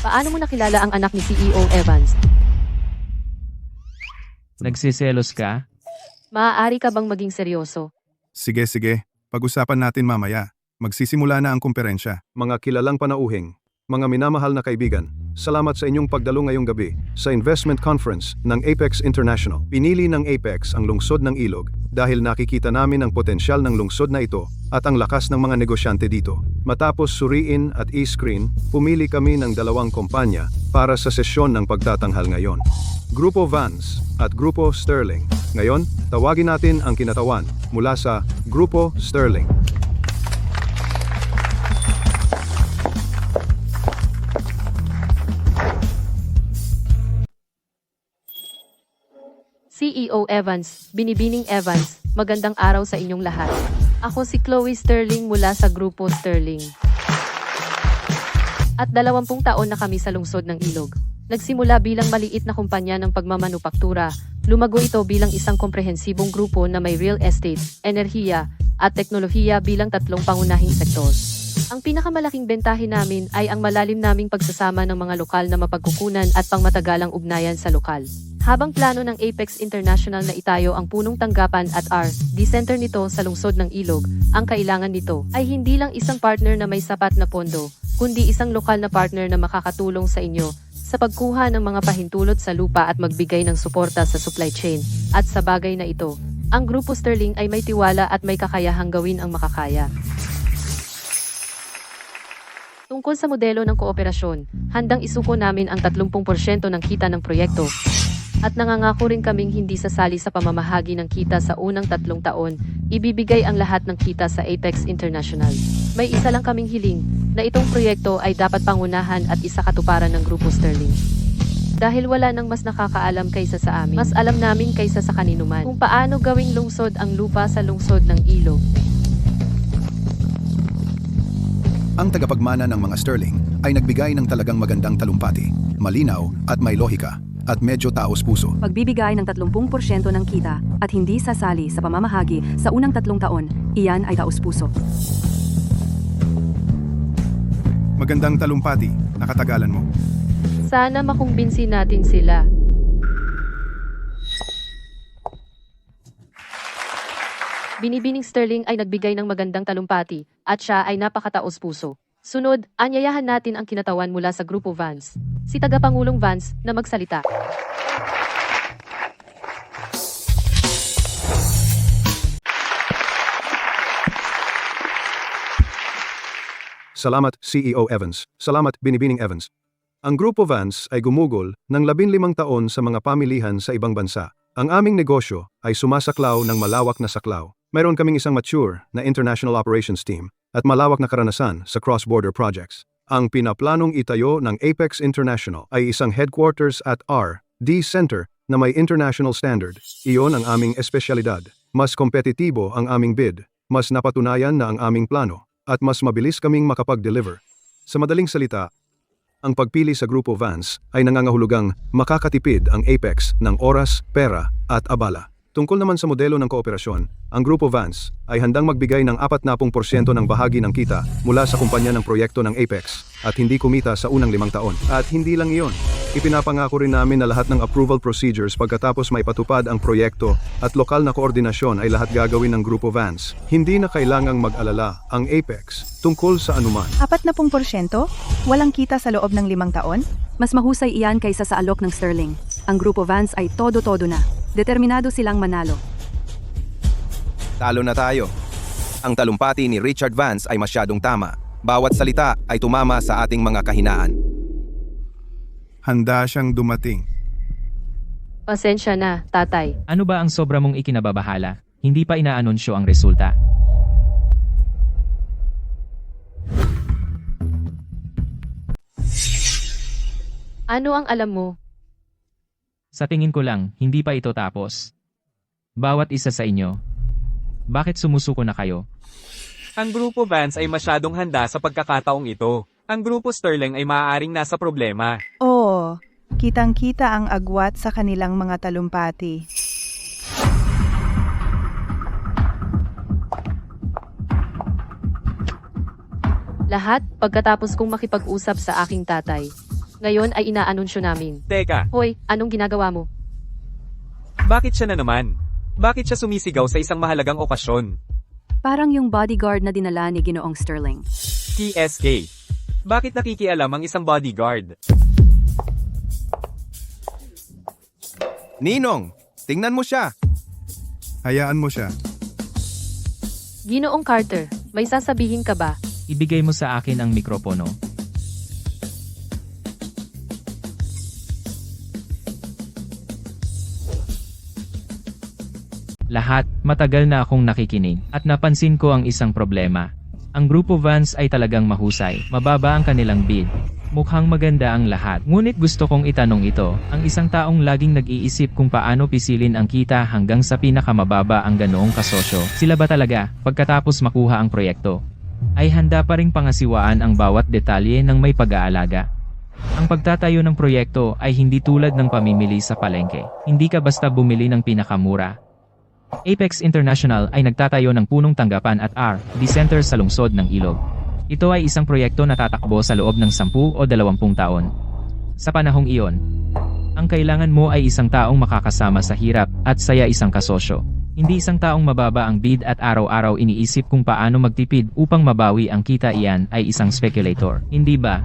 Paano mo nakilala ang anak ni CEO Evans? Nagsiselos ka? Maaari ka bang maging seryoso? Sige. Pag-usapan natin mamaya. Magsisimula na ang kumperensya. Mga kilalang panauhing, mga minamahal na kaibigan, salamat sa inyong pagdalo ngayong gabi sa investment conference ng Apex International. Pinili ng Apex ang lungsod ng Ilog dahil nakikita namin ang potensyal ng lungsod na ito at ang lakas ng mga negosyante dito. Matapos suriin at i-screen, pumili kami ng dalawang kumpanya para sa sesyon ng pagtatanghal ngayon. Grupo Vans at Grupo Sterling. Ngayon, tawagin natin ang kinatawan mula sa Grupo Sterling. CEO Evans, Binibining Evans, magandang araw sa inyong lahat. Ako si Chloe Sterling mula sa Grupo Sterling. At 20 taon na kami sa lungsod ng Ilog. Nagsimula bilang maliit na kumpanya ng pagmamanupaktura, lumago ito bilang isang komprehensibong grupo na may real estate, enerhiya, at teknolohiya bilang 3 pangunahing sektor. Ang pinakamalaking bentahe namin ay ang malalim naming pagsasama ng mga lokal na mapagkukunan at pangmatagalang ugnayan sa lokal. Habang plano ng Apex International na itayo ang punong tanggapan at R&D center nito sa lungsod ng Ilog, ang kailangan nito ay hindi lang isang partner na may sapat na pondo, kundi isang lokal na partner na makakatulong sa inyo sa pagkuha ng mga pahintulot sa lupa at magbigay ng suporta sa supply chain. At sa bagay na ito, ang Grupo Sterling ay may tiwala at may kakayahang gawin ang makakaya. Tungkol sa modelo ng kooperasyon, handang isuko namin ang 30% ng kita ng proyekto. At nangangako rin kaming hindi sasali sa pamamahagi ng kita sa unang 3 taon, ibibigay ang lahat ng kita sa Apex International. May isa lang kaming hiling, na itong proyekto ay dapat pangunahan at isakatuparan ng Grupo Sterling. Dahil wala nang mas nakakaalam kaysa sa amin, mas alam namin kaysa sa kaninuman kung paano gawing lungsod ang lupa sa lungsod ng Ilog. Ang tagapagmana ng mga Sterling ay nagbigay ng talagang magandang talumpati, malinaw at may lohika, at medyo taos puso. Pagbibigay ng 30% ng kita at hindi sasali sa pamamahagi sa unang 3 taon, iyan ay taos-puso. Magandang talumpati, nakatagalan mo. Sana makumbinsi natin sila. Binibining Sterling ay nagbigay ng magandang talumpati at siya ay napakataos-puso. Sunod, anyayahan natin ang kinatawan mula sa Grupo Vans. Si Tagapangulong Vans na magsalita. Salamat, CEO Evans. Salamat, Binibining Evans. Ang Grupo Vans ay gumugol ng 15 taon sa mga pamilihan sa ibang bansa. Ang aming negosyo ay sumasaklaw ng malawak na saklaw. Mayroon kaming isang mature na international operations team at malawak na karanasan sa cross-border projects. Ang pinaplanong itayo ng Apex International ay isang headquarters at R&D center na may international standard. Iyon ang aming espesyalidad. Mas kompetitibo ang aming bid, mas napatunayan na ang aming plano, at mas mabilis kaming makapag-deliver. Sa madaling salita, ang pagpili sa Grupo Vans ay nangangahulugang makakatipid ang Apex ng oras, pera, at abala. Tungkol naman sa modelo ng kooperasyon, ang Grupo Vans ay handang magbigay ng 40% ng bahagi ng kita mula sa kumpanya ng proyekto ng Apex at hindi kumita sa unang 5 taon. At hindi lang iyon, ipinapangako rin namin na lahat ng approval procedures pagkatapos maipatupad ang proyekto at lokal na koordinasyon ay lahat gagawin ng Grupo Vans. Hindi na kailangang mag-alala ang Apex tungkol sa anuman. 40%? Walang kita sa loob ng 5 taon? Mas mahusay iyan kaysa sa alok ng Sterling. Ang Grupo Vans ay todo-todo na. Determinado silang manalo. Talo na tayo. Ang talumpati ni Richard Vance ay masyadong tama. Bawat salita ay tumama sa ating mga kahinaan. Handa siyang dumating. Pasensya na, tatay. Ano ba ang sobra mong ikinababahala? Hindi pa inaanunsyo ang resulta. Ano ang alam mo? Sa tingin ko lang, hindi pa ito tapos. Bawat isa sa inyo. Bakit sumusuko na kayo? Ang Grupo Vans ay masyadong handa sa pagkakataong ito. Ang Grupo Sterling ay maaaring nasa problema. Oo, kitang-kita ang agwat sa kanilang mga talumpati. Lahat, pagkatapos kong makipag-usap sa aking tatay. Ngayon ay inaanunsyo namin. Teka, Hoy, anong ginagawa mo? bakit siya na naman? Bakit siya sumisigaw sa isang mahalagang okasyon? Parang yung bodyguard na dinala ni Ginoong Sterling. TSK. Bakit nakikialam ang isang bodyguard? Ninong, tingnan mo siya. Hayaan mo siya. Ginoong Carter, may sasabihin ka ba? Ibigay mo sa akin ang mikropono. Lahat, matagal na akong nakikinig at napansin ko ang isang problema. Ang grupo Vance ay talagang mahusay, mababa ang kanilang bid. Mukhang maganda ang lahat. Ngunit gusto kong itanong ito, ang isang taong laging nag-iisip kung paano pisilin ang kita hanggang sa pinakamababa ang ganoong kasosyo. Sila ba talaga, pagkatapos makuha ang proyekto, ay handa pa ring pangasiwaan ang bawat detalye ng may pag-aalaga? Ang pagtatayo ng proyekto ay hindi tulad ng pamimili sa palengke. Hindi ka basta bumili ng pinakamura. Apex International ay nagtatayo ng punong tanggapan at R&D center sa lungsod ng Ilog. Ito ay isang proyekto na tatakbo sa loob ng 10 o 20 taon. Sa panahong iyon, ang kailangan mo ay isang taong makakasama sa hirap at saya, isang kasosyo. Hindi isang taong mababa ang bid at araw-araw iniisip kung paano magtipid upang mabawi ang kita. Iyan ay isang speculator, hindi ba?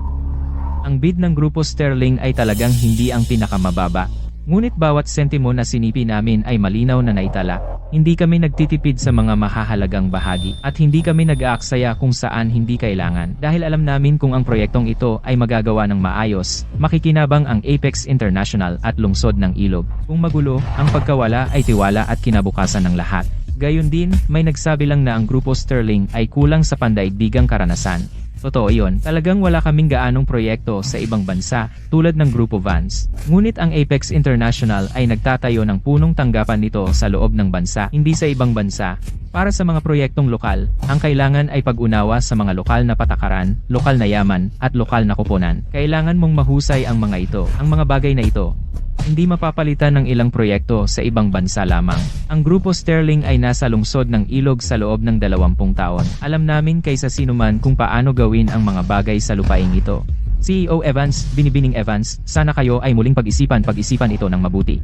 Ang bid ng Grupo Sterling ay talagang hindi ang pinakamababa. Ngunit bawat sentimo na sinipi namin ay malinaw na naitala. Hindi kami nagtitipid sa mga mahahalagang bahagi at hindi kami nag-aaksaya kung saan hindi kailangan dahil alam namin kung ang proyektong ito ay magagawa ng maayos, makikinabang ang Apex International at lungsod ng Ilog. Kung magulo, ang pagkawala ay tiwala at kinabukasan ng lahat. Gayon din, may nagsabi lang na ang Grupo Sterling ay kulang sa pandaigdigang karanasan. Totoo iyon, talagang wala kaming gaanong proyekto sa ibang bansa, tulad ng Grupo Vance. Ngunit ang Apex International ay nagtatayo ng punong tanggapan nito sa loob ng bansa, hindi sa ibang bansa. Para sa mga proyektong lokal, ang kailangan ay pag-unawa sa mga lokal na patakaran, lokal na yaman, at lokal na koponan. Kailangan mong mahusay ang mga ito, ang mga bagay na ito. Hindi mapapalitan ng ilang proyekto sa ibang bansa lamang. Ang Grupo Sterling ay nasa lungsod ng Ilog sa loob ng 20 taon. Alam namin kaysa sinuman kung paano gawin ang mga bagay sa lupaing ito. CEO Evans, Binibining Evans, sana kayo ay muling pag-isipan ito ng mabuti.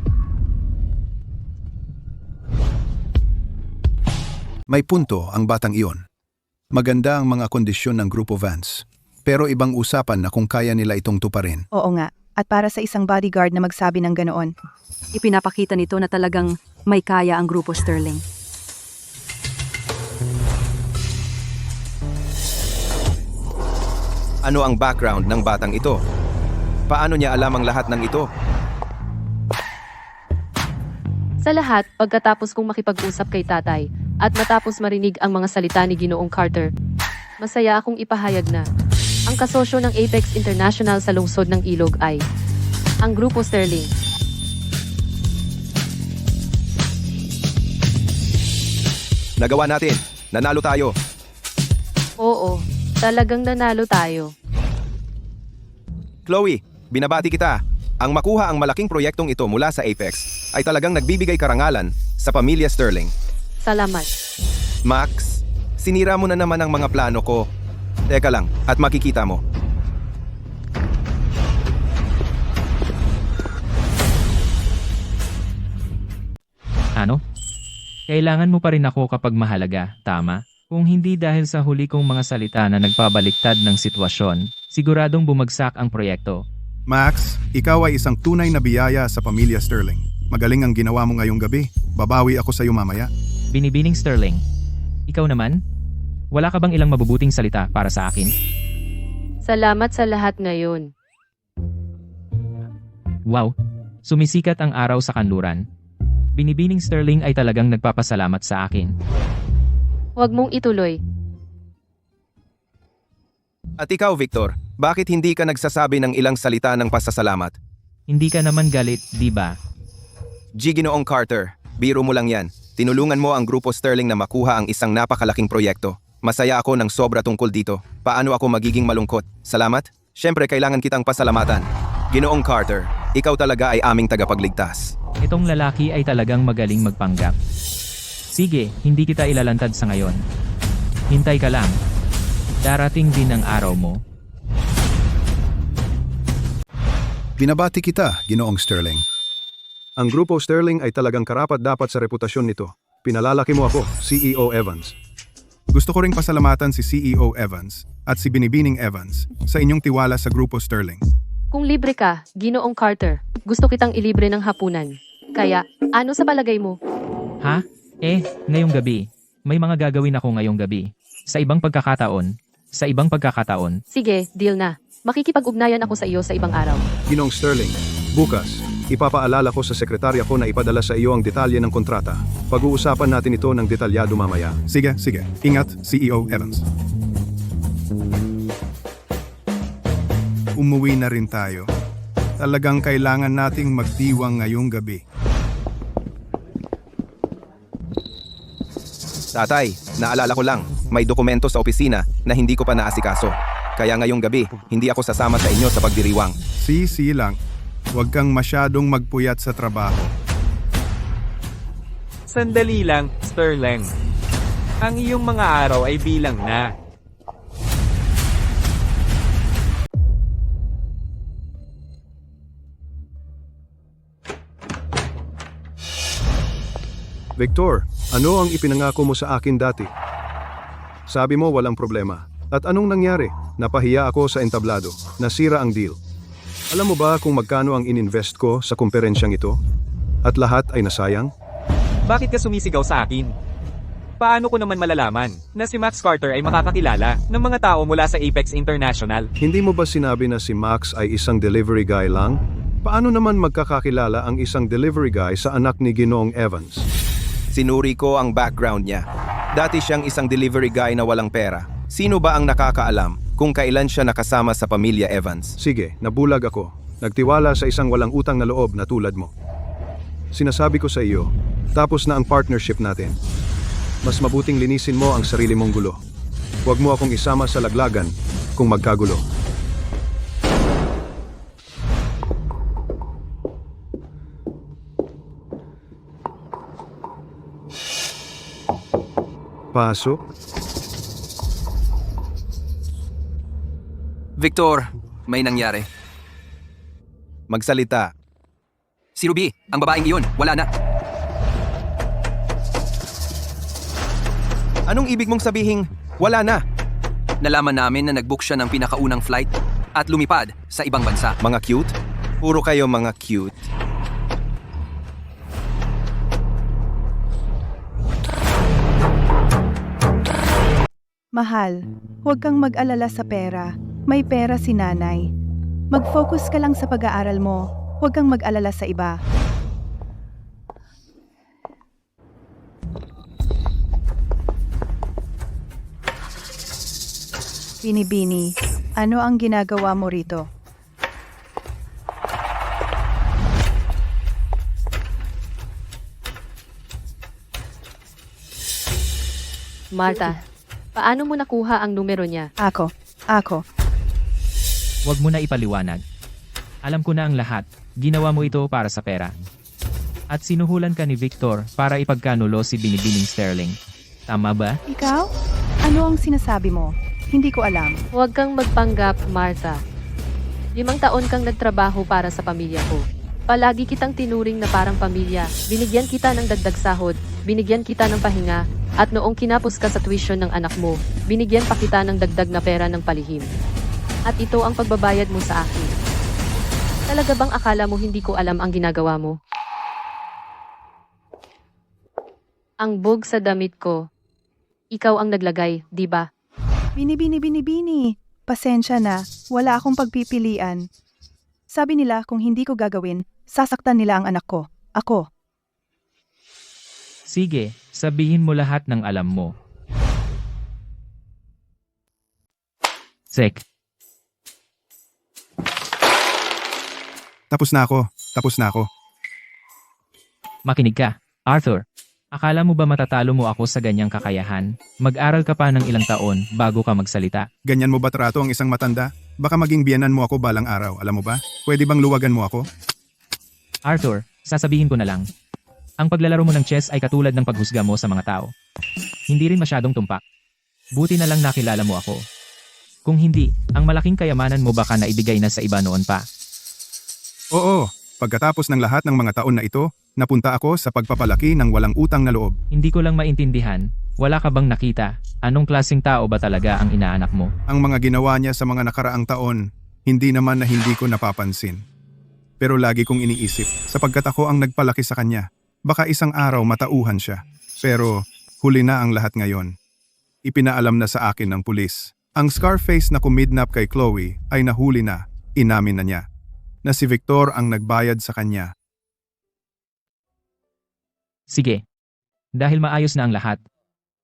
May punto ang batang iyon. Maganda ang mga kondisyon ng Grupo Vance. Pero ibang usapan na kung kaya nila itong tuparin. Oo nga. At para sa isang bodyguard na magsabi ng ganoon, Ipinapakita nito na talagang may kaya ang Grupo Sterling. Ano ang background ng batang ito? Paano niya alam ang lahat ng ito? Sa lahat, pagkatapos kong makipag-usap kay tatay, at matapos marinig ang mga salita ni Ginoong Carter, masaya akong ipahayag na ang kasosyo ng Apex International sa lungsod ng Ilog ay ang Grupo Sterling. Nagawa natin. Nanalo tayo. Oo, talagang nanalo tayo. Chloe, binabati kita. Ang makuha ang malaking proyektong ito mula sa Apex ay talagang nagbibigay karangalan sa pamilya Sterling. Salamat. Max, sinira mo na naman ang mga plano ko. Teka lang, at makikita mo. Ano? Kailangan mo pa rin ako kapag mahalaga, tama? Kung hindi dahil sa huli kong mga salita na nagpabaliktad ng sitwasyon, siguradong bumagsak ang proyekto. Max, ikaw ay isang tunay na biyaya sa pamilya Sterling. Magaling ang ginawa mo ngayong gabi. Babawi ako sa iyo mamaya. Binibining Sterling. Ikaw naman? Wala ka bang ilang mabubuting salita para sa akin? Salamat sa lahat ngayon. Wow! Sumisikat ang araw sa kanluran. Binibining Sterling ay talagang nagpapasalamat sa akin. Huwag mong ituloy. At ikaw, Victor, bakit hindi ka nagsasabi ng ilang salita ng pasasalamat? Hindi ka naman galit, di ba? Ginoong Carter, biro mo lang yan. Tinulungan mo ang Grupo Sterling na makuha ang isang napakalaking proyekto. Masaya ako ng sobra tungkol dito. Paano ako magiging malungkot? Salamat? Siyempre, kailangan kitang pasalamatan. Ginoong Carter, ikaw talaga ay aming tagapagligtas. Itong lalaki ay talagang magaling magpanggap. Sige, hindi kita ilalantad sa ngayon. Hintay ka lang. Darating din ang araw mo. Binabati kita, Ginoong Sterling. Ang Grupo Sterling ay talagang karapat-dapat sa reputasyon nito. Pinalalaki mo ako, CEO Evans. Gusto ko ring pasalamatan si CEO Evans at si Binibining Evans sa inyong tiwala sa Grupo Sterling. Kung libre ka, Ginoong Carter, gusto kitang ilibre ng hapunan. Kaya, ano sa palagay mo? Ha? Ngayong gabi. May mga gagawin ako ngayong gabi. Sa ibang pagkakataon. Sige, deal na. Makikipag-ugnayan ako sa iyo sa ibang araw. Ginoong Sterling, bukas, ipapaalala ko sa sekretarya ko na ipadala sa iyo ang detalye ng kontrata. Pag-uusapan natin ito ng detalyado mamaya. Sige. Ingat, CEO Evans. Umuwi na rin tayo. Talagang kailangan nating magdiwang ngayong gabi. Tatay, naalala ko lang, may dokumento sa opisina na hindi ko pa naasikaso. Kaya ngayong gabi, hindi ako sasama sa inyo sa pagdiriwang. Sisi lang. Huwag kang masyadong magpuyat sa trabaho. Sandali lang, Sterling. Ang iyong mga araw ay bilang na. Victor, ano ang ipinangako mo sa akin dati? Sabi mo walang problema. At anong nangyari? Napahiya ako sa entablado. Nasira ang deal. Alam mo ba kung magkano ang ininvest ko sa komperensyang ito? At lahat ay nasayang? Bakit ka sumisigaw sa akin? Paano ko naman malalaman na si Max Carter ay makakakilala ng mga tao mula sa Apex International? Hindi mo ba sinabi na si Max ay isang delivery guy lang? Paano naman magkakakilala ang isang delivery guy sa anak ni Ginoong Evans? Sinuri ko ang background niya. Dati siyang isang delivery guy na walang pera. Sino ba ang nakakaalam kung kailan siya nakasama sa pamilya Evans? Sige, nabulag ako. Nagtiwala sa isang walang utang na loob na tulad mo. Sinasabi ko sa iyo, tapos na ang partnership natin. Mas mabuting linisin mo ang sarili mong gulo. Huwag mo akong isama sa laglagan kung magkagulo. Pasok. Victor, may nangyari. Magsalita. Si Ruby, ang babaeng iyon, wala na. Anong ibig mong sabihing wala na? Nalaman namin na nag-book siya ng pinakaunang flight at lumipad sa ibang bansa. Mga cute? Puro kayo mga cute. Mahal, huwag kang mag-alala sa pera. May pera si nanay. Mag-focus ka lang sa pag-aaral mo. Huwag kang mag-alala sa iba. Binibini, ano ang ginagawa mo rito? Martha, paano mo nakuha ang numero niya? Ako. Huwag mo na ipaliwanag. Alam ko na ang lahat. Ginawa mo ito para sa pera. At sinuhulan ka ni Victor para ipagkanulo si Binibining Sterling. Tama ba? Ikaw? Ano ang sinasabi mo? Hindi ko alam. Huwag kang magpanggap, Martha. 5 taon kang nagtrabaho para sa pamilya ko. Palagi kitang tinuring na parang pamilya. Binigyan kita ng dagdag sahod, binigyan kita ng pahinga, at noong kinapos ka sa tuition ng anak mo, binigyan pa kita ng dagdag na pera ng palihim. At ito ang pagbabayad mo sa akin. Talaga bang akala mo hindi ko alam ang ginagawa mo? Ang bug sa damit ko. Ikaw ang naglagay, di ba? Bini. Pasensya na, wala akong pagpipilian. Sabi nila kung hindi ko gagawin, sasaktan nila ang anak ko. Ako. Sige, sabihin mo lahat ng alam mo. Sek. Tapos na ako. Makinig ka, Arthur. Akala mo ba matatalo mo ako sa ganyang kakayahan? Mag-aral ka pa ng ilang taon bago ka magsalita. Ganyan mo ba trato ang isang matanda? Baka maging biyanan mo ako balang araw, alam mo ba? Pwede bang luwagan mo ako? Arthur, sasabihin ko na lang. Ang paglalaro mo ng chess ay katulad ng paghusga mo sa mga tao. Hindi rin masyadong tumpak. Buti na lang nakilala mo ako. Kung hindi, ang malaking kayamanan mo baka naibigay na sa iba noon pa. Oo, pagkatapos ng lahat ng mga taon na ito, napunta ako sa pagpapalaki ng walang utang na loob. Hindi ko lang maintindihan, wala ka bang nakita? Anong klaseng tao ba talaga ang inaanak mo? Ang mga ginawa niya sa mga nakaraang taon, hindi naman na hindi ko napapansin. Pero lagi kong iniisip, sapagkat ako ang nagpalaki sa kanya. Baka isang araw matauhan siya. Pero huli na ang lahat ngayon. Ipinaalam na sa akin ng pulis. Ang Scarface na kumidnap kay Chloe ay nahuli na, inamin na niya. Na si Victor ang nagbayad sa kanya. Sige. Dahil maayos na ang lahat.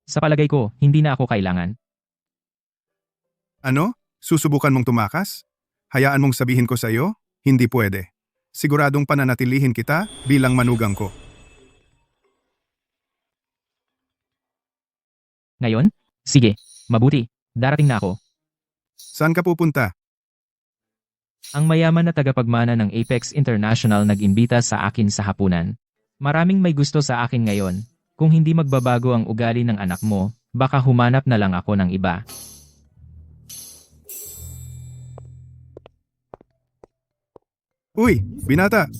Sa palagay ko, hindi na ako kailangan. Ano? Susubukan mong tumakas? Hayaan mong sabihin ko sa iyo? Hindi pwede. Siguradong pananatilihin kita bilang manugang ko. Ngayon? Sige. Mabuti. Darating na ako. Saan ka pupunta? Ang mayaman na tagapagmana ng Apex International nag-imbita sa akin sa hapunan. Maraming may gusto sa akin ngayon. Kung hindi magbabago ang ugali ng anak mo, baka humanap na lang ako ng iba. Uy, binata!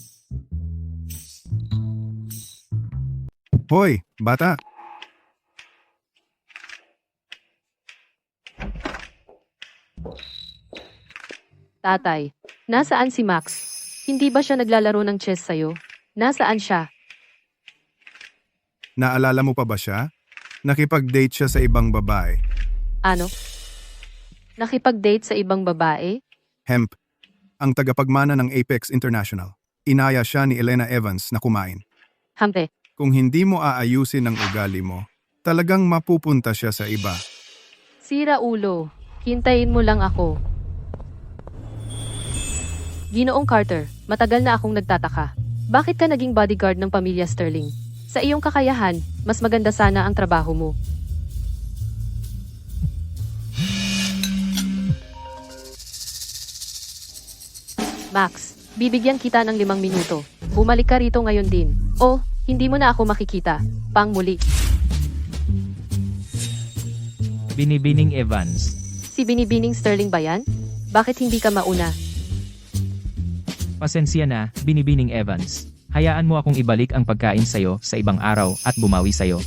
Hoy, bata! Tatay, nasaan si Max? Hindi ba siya naglalaro ng chess sa'yo? Nasaan siya? Naalala mo pa ba siya? Nakipag-date siya sa ibang babae. Ano? Nakipag-date sa ibang babae? Hemp, ang tagapagmana ng Apex International. Inaya siya ni Elena Evans na kumain. Hampe. Kung hindi mo aayusin ang ugali mo, talagang mapupunta siya sa iba. Sira ulo. Hintayin mo lang ako. Ginoong Carter, matagal na akong nagtataka. Bakit ka naging bodyguard ng pamilya Sterling? Sa iyong kakayahan, mas maganda sana ang trabaho mo. Max, bibigyan kita ng 5 minuto. Bumalik ka rito ngayon din. Oh, hindi mo na ako makikita. Pang muli. Binibining Evans. Si Binibining Sterling ba yan? Bakit hindi ka mauna? Pasensya na, Binibining Evans. Hayaan mo akong ibalik ang pagkain sa'yo sa ibang araw at bumawi sa'yo.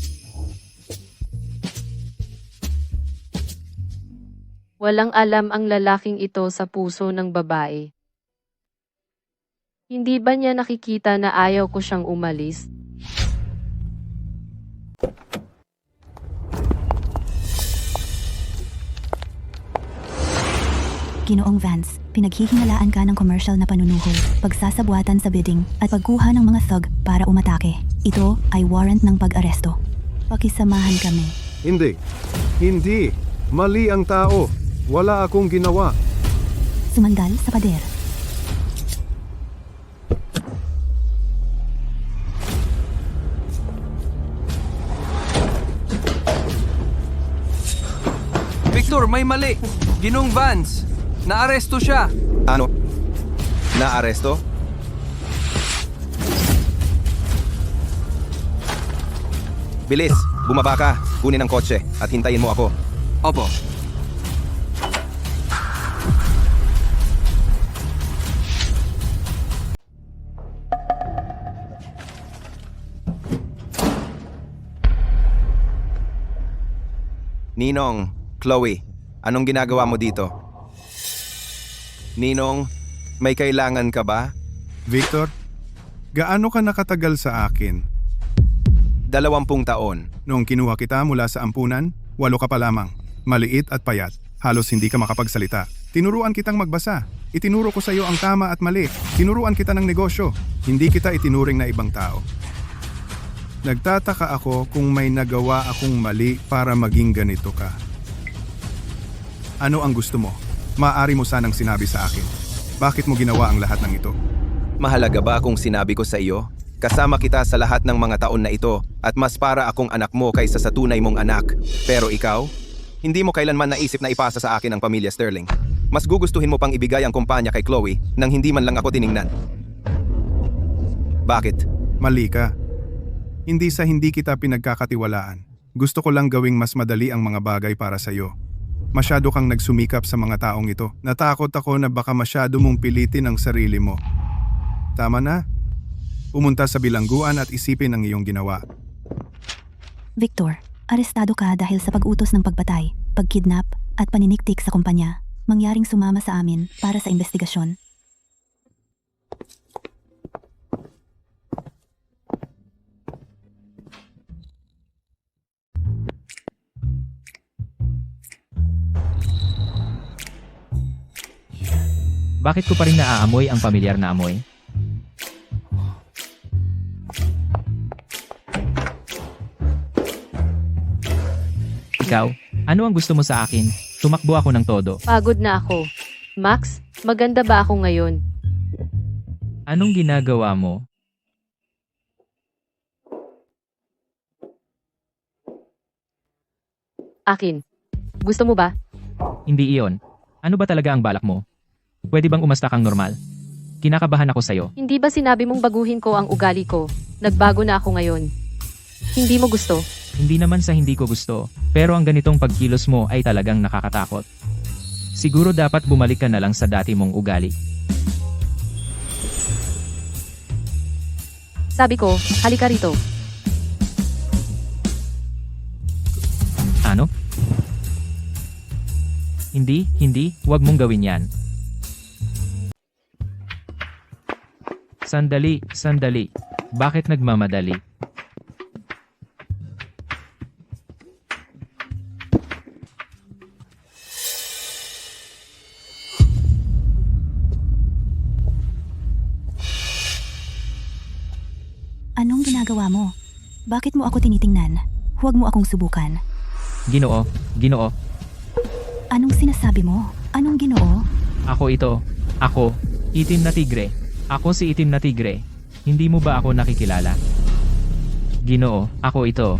Walang alam ang lalaking ito sa puso ng babae. Hindi ba niya nakikita na ayaw ko siyang umalis? Ginoong Vance, pinaghihinalaan ka ng commercial na panunuhol, pagsasabuatan sa bidding, at pagkuha ng mga thug para umatake. Ito ay warrant ng pag-aresto. Pakisamahan kami. Hindi. Hindi. Mali ang tao. Wala akong ginawa. Sumandal sa pader. Victor, may mali! Ginong Vance! Naaresto siya! Ano? Naaresto? Bilis, bumaba ka, kunin ang kotse at hintayin mo ako. Opo. Ninong, Chloe, anong ginagawa mo dito? Ninong, may kailangan ka ba? Victor, gaano ka nakatagal sa akin? 20 taon. Noong kinuha kita mula sa ampunan, 8 ka pa lamang. Maliit at payat. Halos hindi ka makapagsalita. Tinuruan kitang magbasa. Itinuro ko sa iyo ang tama at mali. Tinuruan kita ng negosyo. Hindi kita itinuring na ibang tao. Nagtataka ako kung may nagawa akong mali para maging ganito ka. Ano ang gusto mo? Maaari mo sanang sinabi sa akin. Bakit mo ginawa ang lahat ng ito? Mahalaga ba kung sinabi ko sa iyo? Kasama kita sa lahat ng mga taon na ito at mas para akong anak mo kaysa sa tunay mong anak. Pero ikaw, hindi mo kailanman naisip na ipasa sa akin ang pamilya Sterling. Mas gugustuhin mo pang ibigay ang kumpanya kay Chloe nang hindi man lang ako tiningnan. Bakit? Mali ka. Hindi sa hindi kita pinagkakatiwalaan. Gusto ko lang gawing mas madali ang mga bagay para sa iyo. Masyado kang nagsumikap sa mga taong ito. Natakot ako na baka masyado mong pilitin ang sarili mo. Tama na. Pumunta sa bilangguan at isipin ang iyong ginawa. Victor, arestado ka dahil sa pag-utos ng pagpatay, pagkidnap, at paniniktik sa kumpanya. Mangyaring sumama sa amin para sa investigasyon. Bakit ko pa rin naaamoy ang pamilyar na amoy? Ikaw, ano ang gusto mo sa akin? Tumakbo ako ng todo. Pagod na ako. Max, maganda ba ako ngayon? Anong ginagawa mo? Akin. Gusto mo ba? Hindi iyon. Ano ba talaga ang balak mo? Pwede bang umasta kang normal? Kinakabahan ako sa'yo. Hindi ba sinabi mong baguhin ko ang ugali ko? Nagbago na ako ngayon. Hindi mo gusto? Hindi naman sa hindi ko gusto, pero ang ganitong pagkilos mo ay talagang nakakatakot. Siguro dapat bumalik ka na lang sa dati mong ugali. Sabi ko, halika rito. Ano? Hindi, wag mong gawin yan. Sandali. Bakit nagmamadali? Anong ginagawa mo? Bakit mo ako tinitingnan? Huwag mo akong subukan. Ginoo. Anong sinasabi mo? Anong Ginoo? Ako ito. Ako, itim na tigre. Ako si itim na tigre. Hindi mo ba ako nakikilala? Ginoo, ako ito.